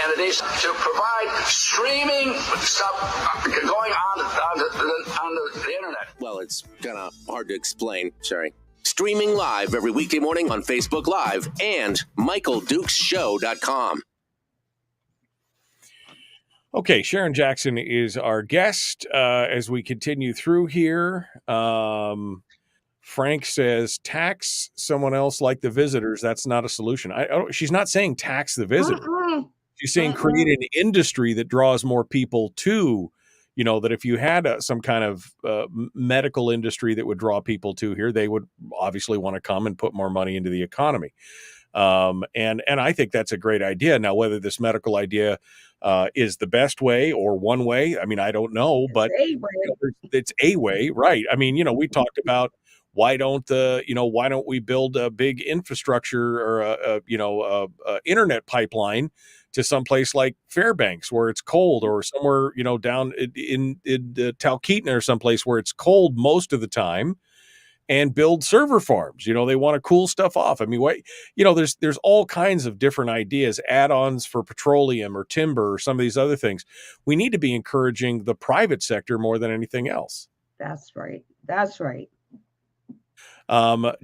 entities to provide streaming stuff going on the internet. Well, it's kind of hard to explain. Sorry. Streaming live every weekday morning on Facebook Live and MichaelDukesShow.com. Okay, Sharon Jackson is our guest as we continue through here. Frank says, tax someone else like the visitors. That's not a solution. She's not saying tax the visitors. She's saying create an industry that draws more people to, that if you had some kind of medical industry that would draw people to here, they would obviously want to come and put more money into the economy. And I think that's a great idea. Now, whether this medical idea is the best way or one way, I mean, I don't know, but it's a way, right? I mean, we talked about why don't we build a big infrastructure or a internet pipeline to someplace like Fairbanks where it's cold, or somewhere down in Talkeetna or someplace where it's cold most of the time, and build server farms. They want to cool stuff off. I mean, there's all kinds of different ideas, add-ons for petroleum or timber or some of these other things. We need to be encouraging the private sector more than anything else. That's right.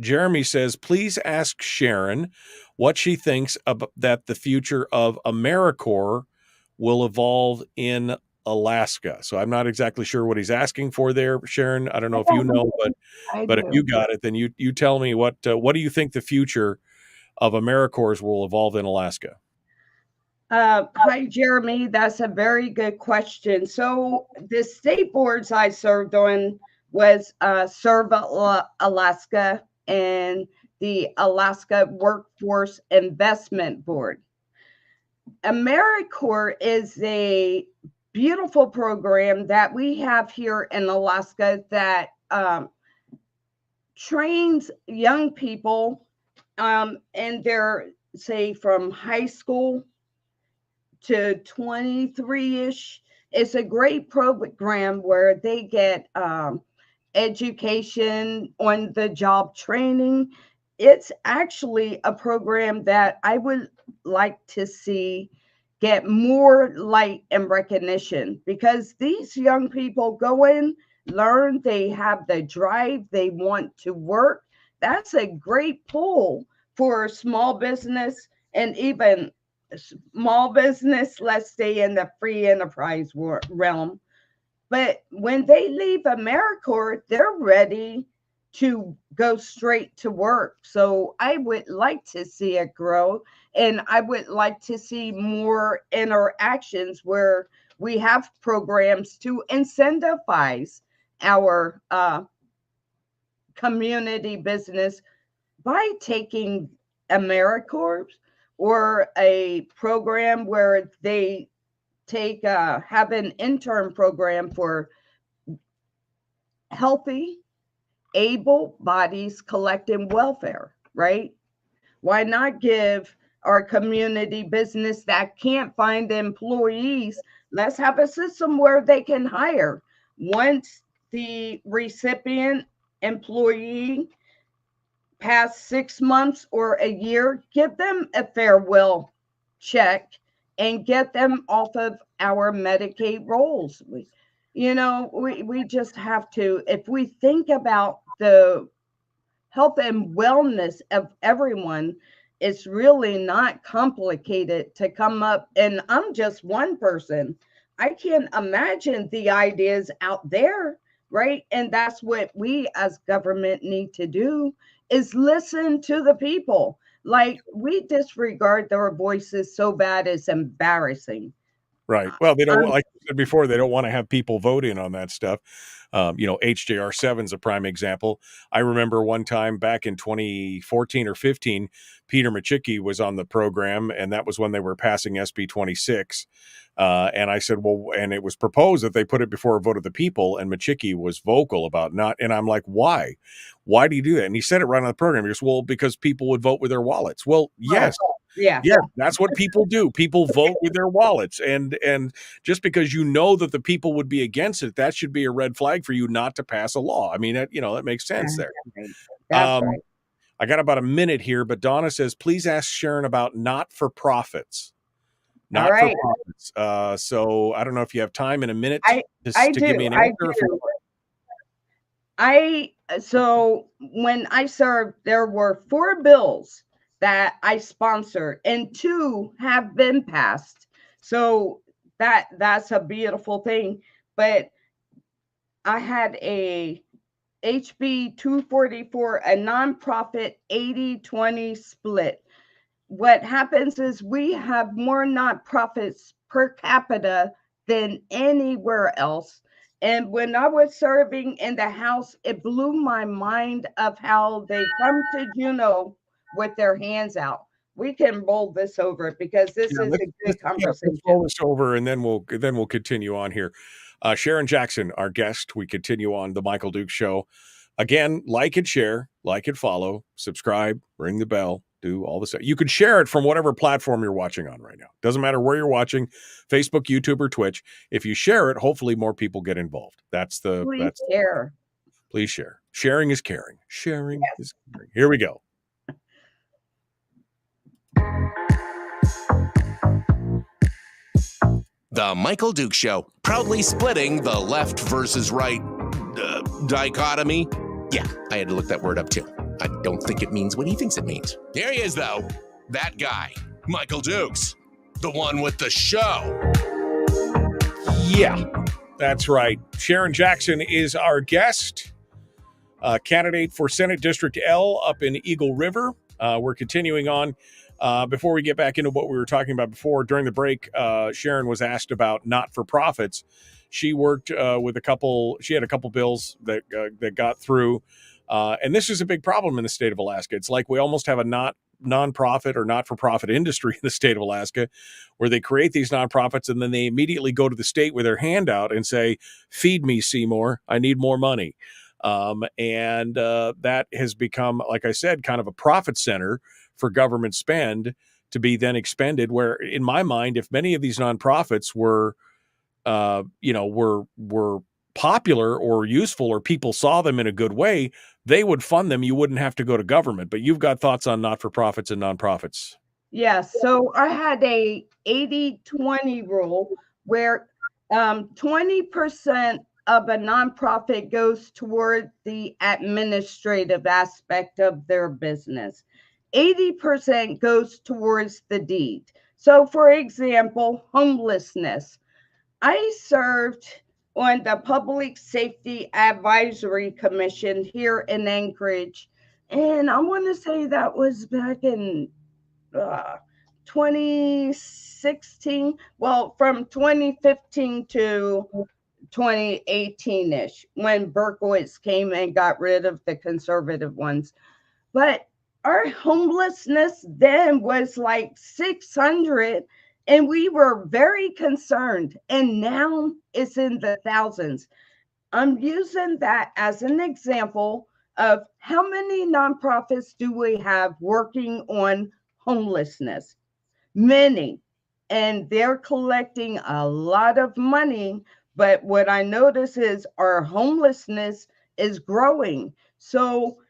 Jeremy says, please ask Sharon what she thinks that the future of AmeriCorps will evolve in Alaska. So I'm not exactly sure what he's asking for there, Sharon. I don't know if you know, but if you got it, then you tell me what do you think the future of AmeriCorps will evolve in Alaska? Hi, Jeremy. That's a very good question. So the state boards I served on was Serve Alaska and the Alaska Workforce Investment Board. AmeriCorps is a beautiful program that we have here in Alaska that trains young people and they're, say, from high school to 23-ish. It's a great program where they get education, on the job training. It's actually a program that I would like to see get more light and recognition, because these young people go in, learn, they have the drive, they want to work. That's a great pull for small business, and even small business, let's stay in the free enterprise realm. But when they leave AmeriCorps, they're ready to go straight to work. So I would like to see it grow, and I would like to see more interactions where we have programs to incentivize our community business by taking AmeriCorps, or a program where they have an intern program for healthy, able bodies collecting welfare, right? Why not give our community business that can't find employees, let's have a system where they can hire. Once the recipient employee past 6 months or a year, give them a farewell check and get them off of our Medicaid rolls. We just have to, if we think about the health and wellness of everyone, it's really not complicated to come up. And I'm just one person. I can't imagine the ideas out there, right? And that's what we as government need to do, is listen to the people. Like, we disregard their voices so bad it's embarrassing. Right. Well, they don't, like you said before, they don't want to have people vote in on that stuff. HJR7 is a prime example. I remember one time back in 2014 or 15, Peter Machicki was on the program, and that was when they were passing SB 26. And I said, well, and it was proposed that they put it before a vote of the people, and Machicki was vocal about not. And I'm like, why? Why do you do that? And he said it right on the program. He goes, well, because people would vote with their wallets. Well, yes. Yeah, that's what people do. People vote with their wallets, and just because you know that the people would be against it, that should be a red flag for you not to pass a law. I mean, that makes sense there. That's right. I got about a minute here, but Donna says, please ask Sharon about not-for-profits. All right. Not-for-profits. So I don't know if you have time in a minute I to do. give me an answer. So when I served, there were 4 bills that I sponsored, and 2 have been passed. So that's a beautiful thing. But I had a HB 244, a nonprofit 80-20 split. What happens is we have more nonprofits per capita than anywhere else. And when I was serving in the House, it blew my mind of how they come to Juneau with their hands out. We can roll this over because this is a good conversation. Let's roll this over, and then we'll continue on here. Sharon Jackson, our guest. We continue on the Michael Dukes Show. Again, like and share, like and follow, subscribe, ring the bell, do all this. You can share it from whatever platform you're watching on right now. Doesn't matter where you're watching, Facebook, YouTube, or Twitch. If you share it, hopefully more people get involved. Please share. Please share. Sharing is caring. Sharing is caring. Here we go. The Michael Dukes Show, proudly splitting the left versus right dichotomy. Yeah, I had to look that word up too. I don't think it means what he thinks it means. Here he is, though. That guy, Michael Dukes, the one with the show. Yeah, that's right. Sharon Jackson is our guest, candidate for Senate District L up in Eagle River. We're continuing on. Before we get back into what we were talking about before, during the break, Sharon was asked about not-for-profits. She worked with she had a couple bills that got through. And this is a big problem in the state of Alaska. It's like we almost have a nonprofit or not-for-profit industry in the state of Alaska where they create these nonprofits and then they immediately go to the state with their hand out and say, feed me, Seymour. I need more money. And that has become, like I said, kind of a profit center for government spend to be then expended, where in my mind, if many of these nonprofits were popular or useful, or people saw them in a good way, they would fund them. You wouldn't have to go to government. But you've got thoughts on not-for-profits and nonprofits. Yes. So I had a 80-20 rule where 20% of a nonprofit goes toward the administrative aspect of their business. 80% goes towards the deed. So for example, homelessness. I served on the Public Safety Advisory Commission here in Anchorage. And I want to say that was back in 2016. Well, from 2015 to 2018-ish, when Berkowitz came and got rid of the conservative ones. But our homelessness then was like 600, and we were very concerned. And now it's in the thousands. I'm using that as an example of how many nonprofits do we have working on homelessness? Many. And they're collecting a lot of money. But what I notice is our homelessness is growing. So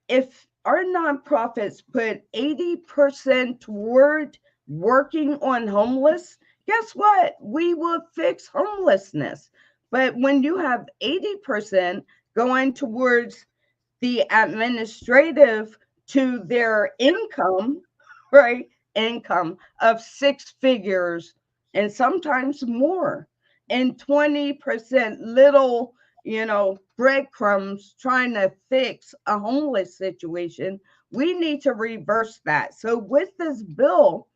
if our nonprofits put 80% toward working on homeless, guess what? We will fix homelessness. But when you have 80% going towards the administrative to their income, right? Income of 6 figures and sometimes more, and 20% little, breadcrumbs trying to fix a homeless situation, we need to reverse that. So with this bill,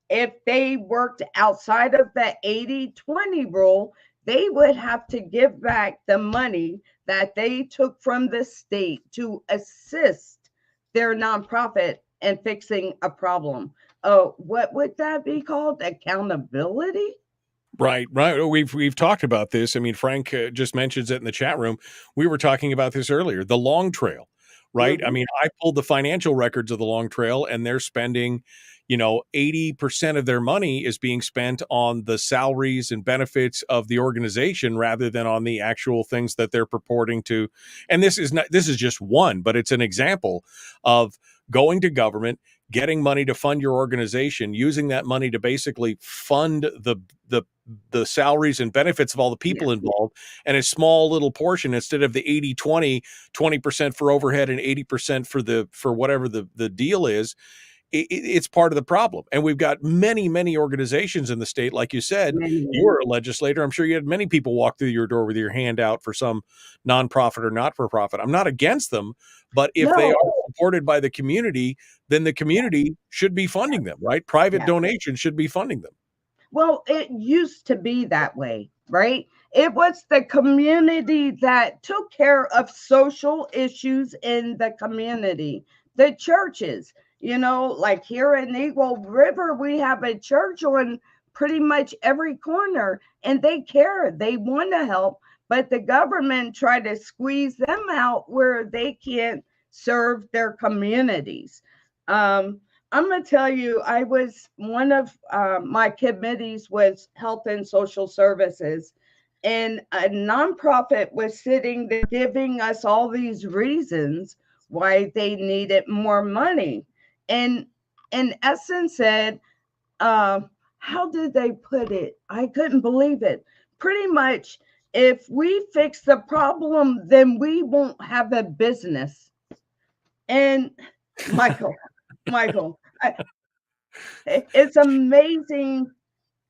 if they worked outside of the 80-20 rule, they would have to give back the money that they took from the state to assist their nonprofit in fixing a problem. What would that be called? Accountability? Right. We've talked about this. I mean, Frank just mentions it in the chat room. We were talking about this earlier, the Long Trail, right? Mm-hmm. I mean, I pulled the financial records of the Long Trail, and they're spending, 80% of their money is being spent on the salaries and benefits of the organization rather than on the actual things that they're purporting to. And this is just one, but it's an example of going to government, getting money to fund your organization, using that money to basically fund the salaries and benefits of all the people involved, and a small little portion, instead of the 80-20, 20% for overhead and 80% for whatever the deal is. It's part of the problem. And we've got many organizations in the state. Like you said, you were a legislator. I'm sure you had many people walk through your door with your hand out for some nonprofit or not-for-profit. I'm not against them, but if they are supported by the community, then the community should be funding them, right? Private donations should be funding them. Well, it used to be that way, right? It was the community that took care of social issues in the community. The churches, like here in Eagle River, we have a church on pretty much every corner, and they care. They want to help, but the government tried to squeeze them out where they can't serve their communities. I'm going to tell you, I was one of my committees was Health and Social Services, and a nonprofit was sitting there giving us all these reasons why they needed more money. And in essence said, how did they put it? I couldn't believe it. Pretty much, if we fix the problem, then we won't have a business. And Michael, it's amazing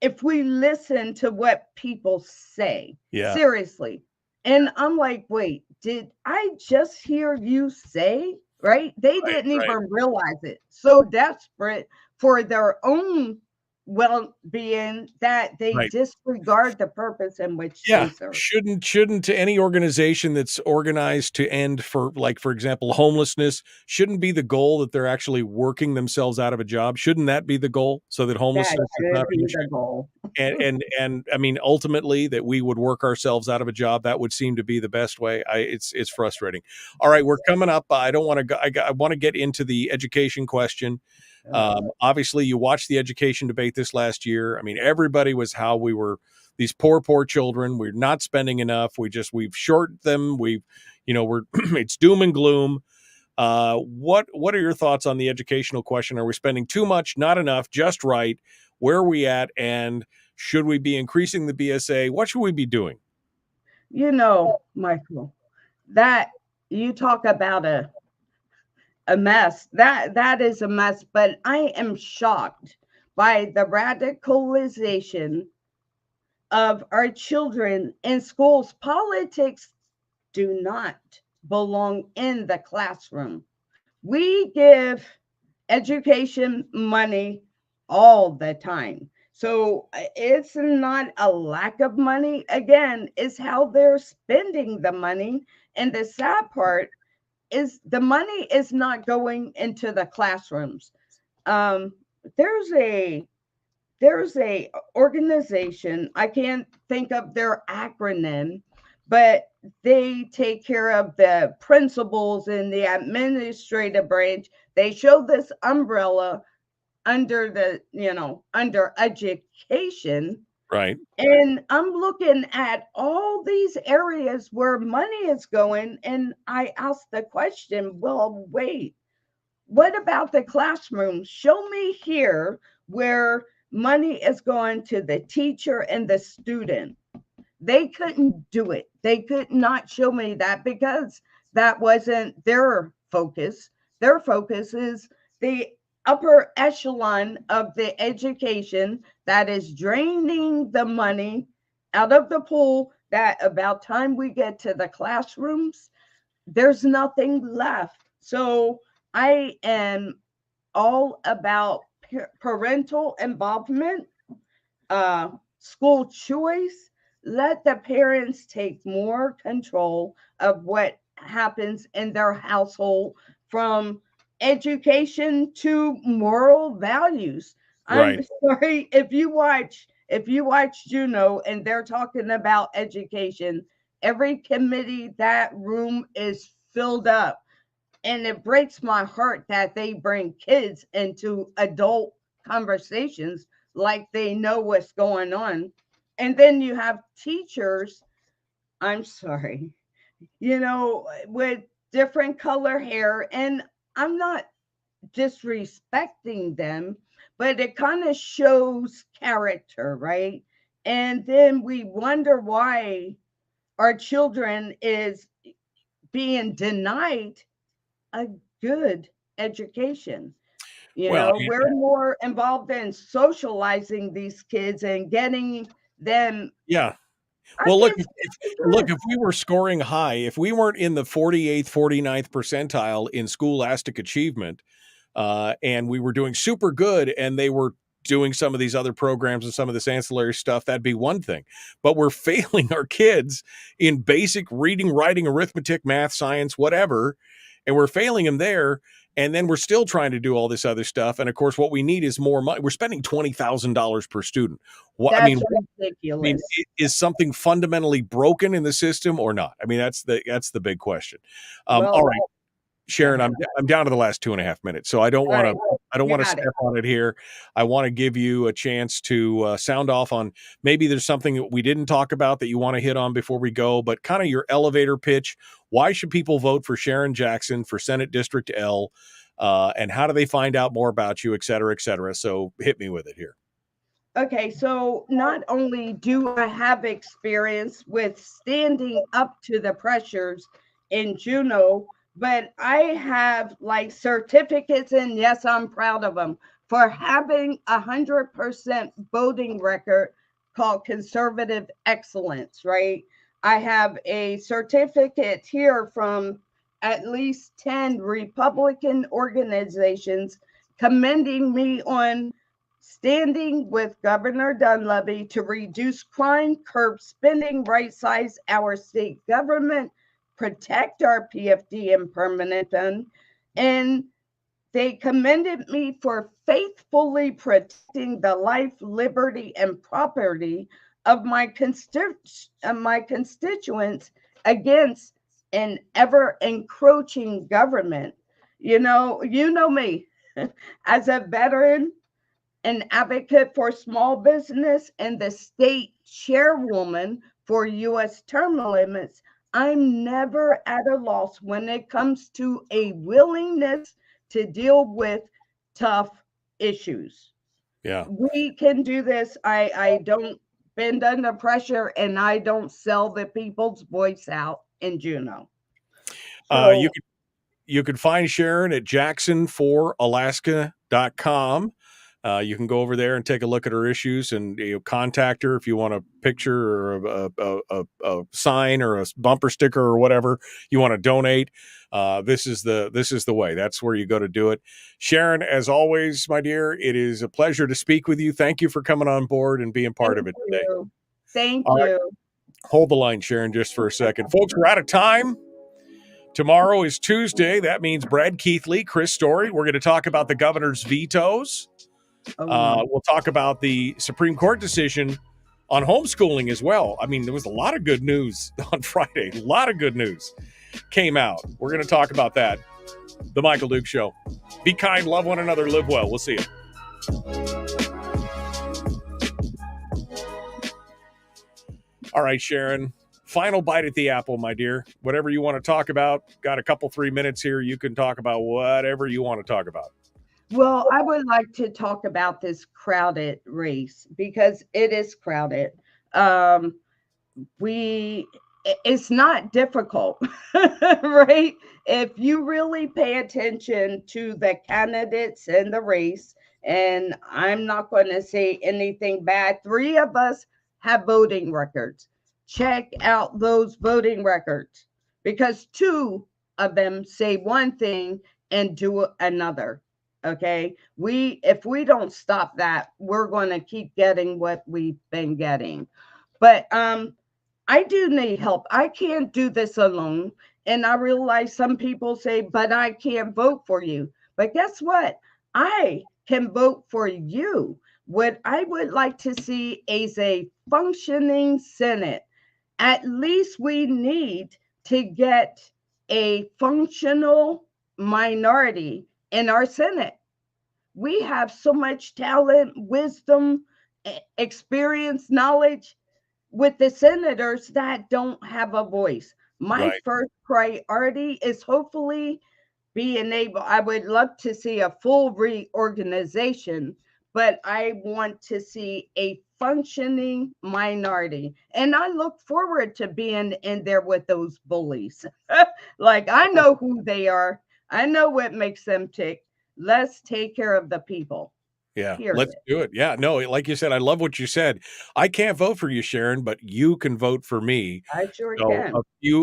if we listen to what people say. Seriously. And I'm like, wait, did I just hear you say? Right? They didn't even realize it. So desperate for their own well-being that they disregard the purpose in which they serve. Shouldn't any organization that's organized to end for example, homelessness, shouldn't be the goal that they're actually working themselves out of a job? Shouldn't that be the goal, so that homelessness is not be the goal? and I mean, ultimately, that we would work ourselves out of a job. That would seem to be the best way. It's frustrating. All right, we're coming up. I don't want to go. I want to get into the education question. Obviously, you watched the education debate this last year. I mean, everybody was how we were these poor children. We're not spending enough. We've shorted them. We're it's doom and gloom. What are your thoughts on the educational question? Are we spending too much, not enough, just right? Where are we at? And should we be increasing the BSA? What should we be doing? Michael, that you talk about a mess. That is a mess, but I am shocked by the radicalization of our children in schools. Politics do not belong in the classroom. We give education money all the time. So it's not a lack of money. Again, it's how they're spending the money. And the sad part is the money is not going into the classrooms. There's a organization, I can't think of their acronym, but they take care of the principals in the administrative branch. They show this umbrella under under education. Right. And I'm looking at all these areas where money is going, and I asked the question, well, wait, what about the classroom? Show me here where money is going to the teacher and the student. They couldn't do it. They could not show me that because that wasn't their focus. Their focus is the upper echelon of the education that is draining the money out of the pool, that about time we get to the classrooms, there's nothing left. So I am all about parental involvement, school choice. Let the parents take more control of what happens in their household, from education to moral values. Right. I'm sorry, if you watch Juno and they're talking about education, every committee, that room is filled up. And it breaks my heart that they bring kids into adult conversations like they know what's going on. And then you have teachers, I'm sorry, with different color hair. And I'm not disrespecting them, but it kind of shows character, right? And then we wonder why our children is being denied a good education. Well, We're more involved in socializing these kids and getting them. yeah. I Well, look, guess if we were scoring high, if we weren't in the 48th, 49th percentile in scholastic achievement, and we were doing super good and they were doing some of these other programs and some of this ancillary stuff, that'd be one thing. But we're failing our kids in basic reading, writing, arithmetic, math, science, whatever, and we're failing them there. And then we're still trying to do all this other stuff. And of course, what we need is more money. We're spending $20,000 per student. that's ridiculous. Is something fundamentally broken in the system or not? I mean, that's the big question. All right, Sharon, I'm down to the last 2.5 minutes, so I don't want to step on it here. I want to give you a chance to sound off on maybe there's something that we didn't talk about that you want to hit on before we go, but kind of your elevator pitch. Why should people vote for Sharon Jackson for Senate District L? And how do they find out more about you, et cetera, et cetera? So hit me with it here. Okay, so not only do I have experience with standing up to the pressures in Juneau, but I have like certificates, and yes, I'm proud of them, for having 100% voting record called conservative excellence, right? I have a certificate here from at least 10 Republican organizations commending me on standing with Governor Dunleavy to reduce crime, curb spending, right-size our state government, protect our PFD and permanent fund. And they commended me for faithfully protecting the life, liberty, and property of my constituents against an ever encroaching government. You know me as a veteran, an advocate for small business, and the state chairwoman for U.S. term limits. I'm never at a loss when it comes to a willingness to deal with tough issues. Yeah. We can do this. I don't bend under pressure, and I don't sell the people's voice out in Juneau. So, you could find Sharon at jackson4alaska.com. You can go over there and take a look at her issues and contact her if you want a picture or a sign or a bumper sticker or whatever you want to donate. This is the way. That's where you go to do it. Sharon, as always, my dear, it is a pleasure to speak with you. Thank you for coming on board and being part of it today. Thank you. Right. Hold the line, Sharon, just for a second. Folks, we're out of time. Tomorrow is Tuesday. That means Brad Keithley, Chris Story. We're going to talk about the governor's vetoes. We'll talk about the Supreme Court decision on homeschooling as well. I mean, there was a lot of good news on Friday. A lot of good news came out. We're going to talk about that. The Michael Duke Show. Be kind, love one another, live well. We'll see you. All right, Sharon. Final bite at the apple, my dear. Whatever you want to talk about. Got a couple, 3 minutes here. You can talk about whatever you want to talk about. Well, I would like to talk about this crowded race because it is crowded. It's not difficult, right? If you really pay attention to the candidates in the race, and I'm not going to say anything bad, 3 of us have voting records. Check out those voting records because 2 of them say one thing and do another. Okay, if we don't stop that, we're going to keep getting what we've been getting. But I do need help. I can't do this alone. And I realize some people say, but I can't vote for you. But guess what? I can vote for you. What I would like to see is a functioning Senate. At least we need to get a functional minority in our Senate. We have so much talent, wisdom, experience, knowledge with the senators that don't have a voice. My Right. first priority is hopefully being able, I would love to see a full reorganization, but I want to see a functioning minority. And I look forward to being in there with those bullies. Like, I know who they are, I know what makes them tick. Let's take care of the people. Yeah, let's Period. do it. Yeah, no, like you said, I love what you said. I can't vote for you, Sharon, but you can vote for me. I sure So can.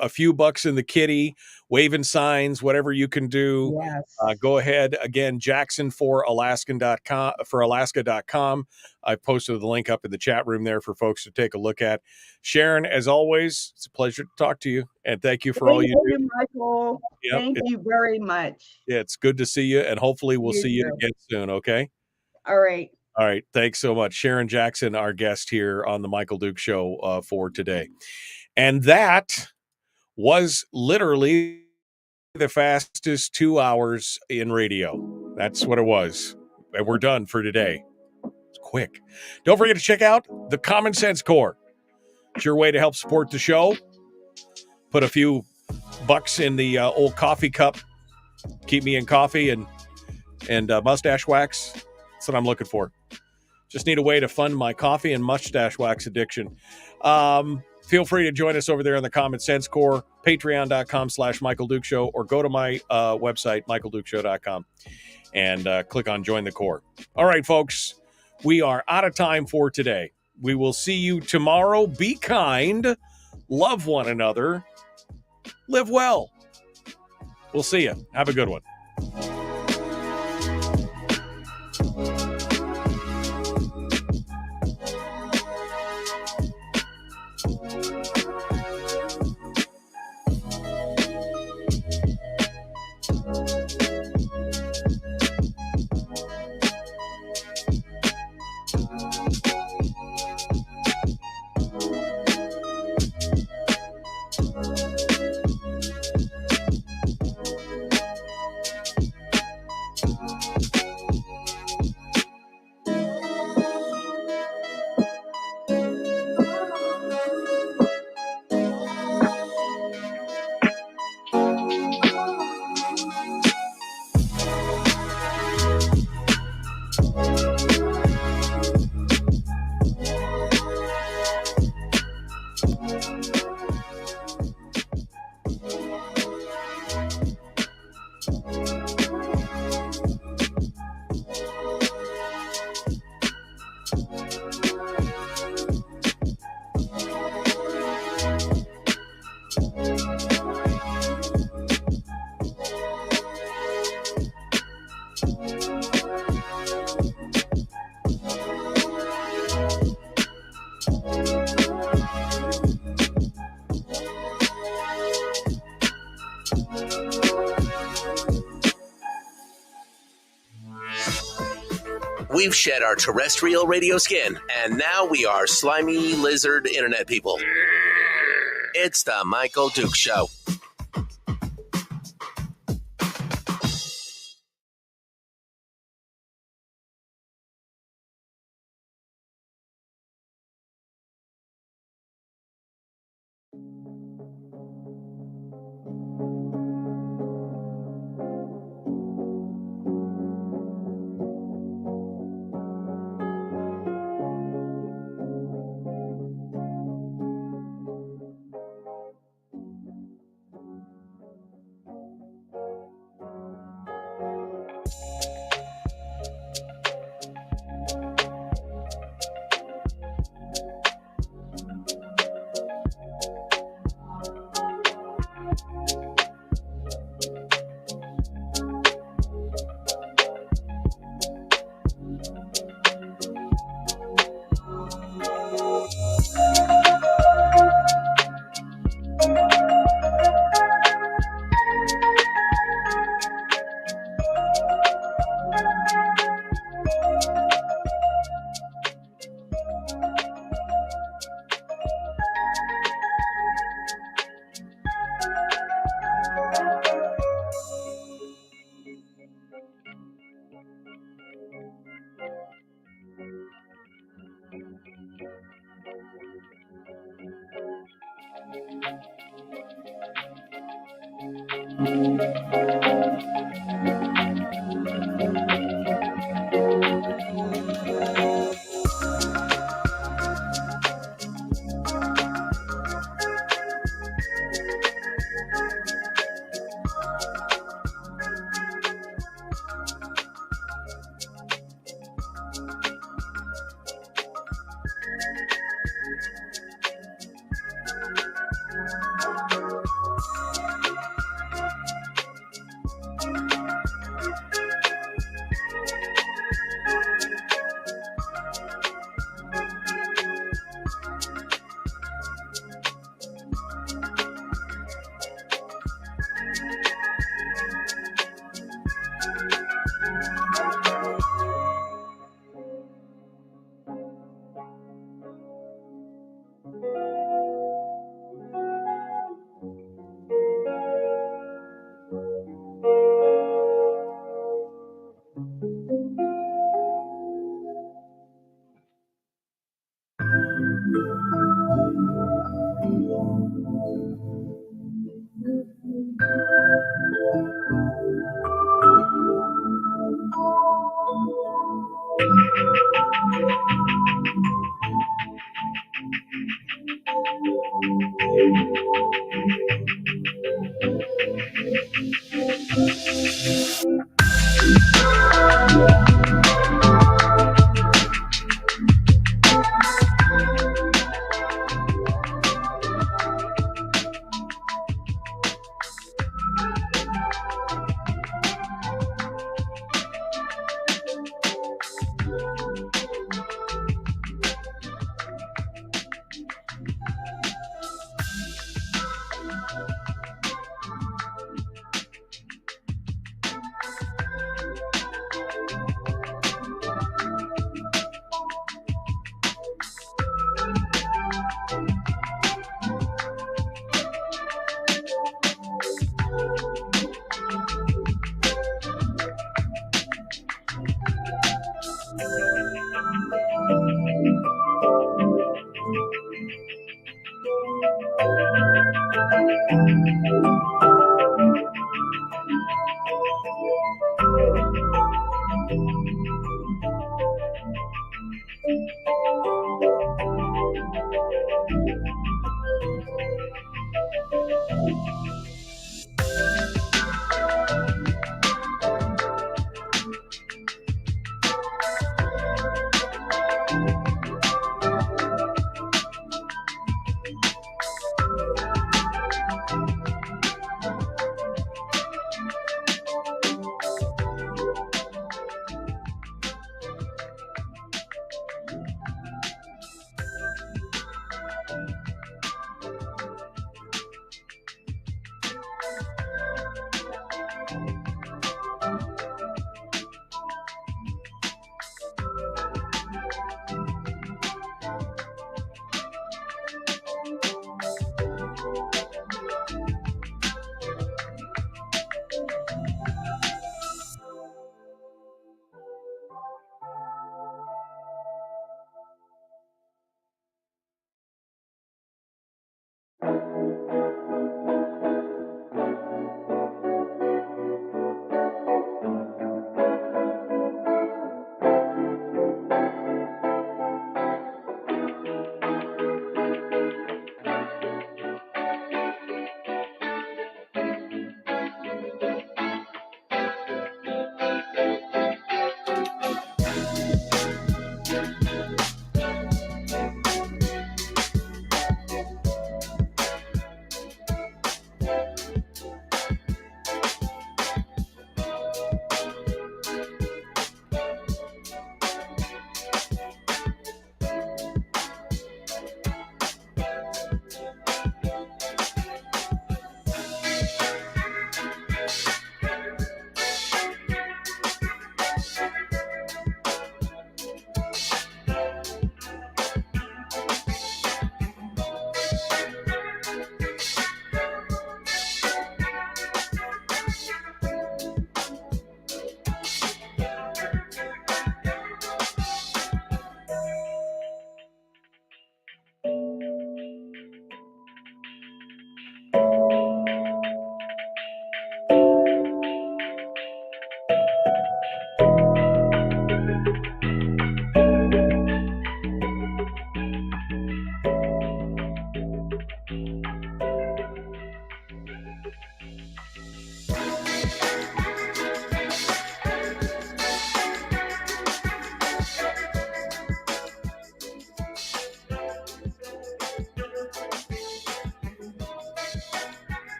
a few bucks in the kitty, waving signs, whatever you can do. Yes. Go ahead. Again, Jackson for Alaska.com. I posted the link up in the chat room there for folks to take a look at. Sharon, as always, it's a pleasure to talk to you. And thank you for all Thank you do. you, Michael. Yep, Thank you very much. it's good to see you. And hopefully we'll You see you too. again soon. Okay. All right. All right. Thanks so much. Sharon Jackson, our guest here on the Michael Duke Show for today. And that was literally the fastest 2 hours in radio. That's what it was. And we're done for today. It's quick. Don't forget to check out the Common Sense Corps. It's your way to help support the show. Put a few bucks in the old coffee cup. Keep me in coffee and mustache wax. That's what I'm looking for. Just need a way to fund my coffee and mustache wax addiction. Feel free to join us over there on the Common Sense Corps, patreon.com/Michael Duke Show, or go to my website, michaeldukeshow.com, and click on Join the Corps. All right, folks, we are out of time for today. We will see you tomorrow. Be kind, love one another, live well. We'll see you. Have a good one. We've shed our terrestrial radio skin, and now we are slimy lizard internet people. It's the Michael Duke Show.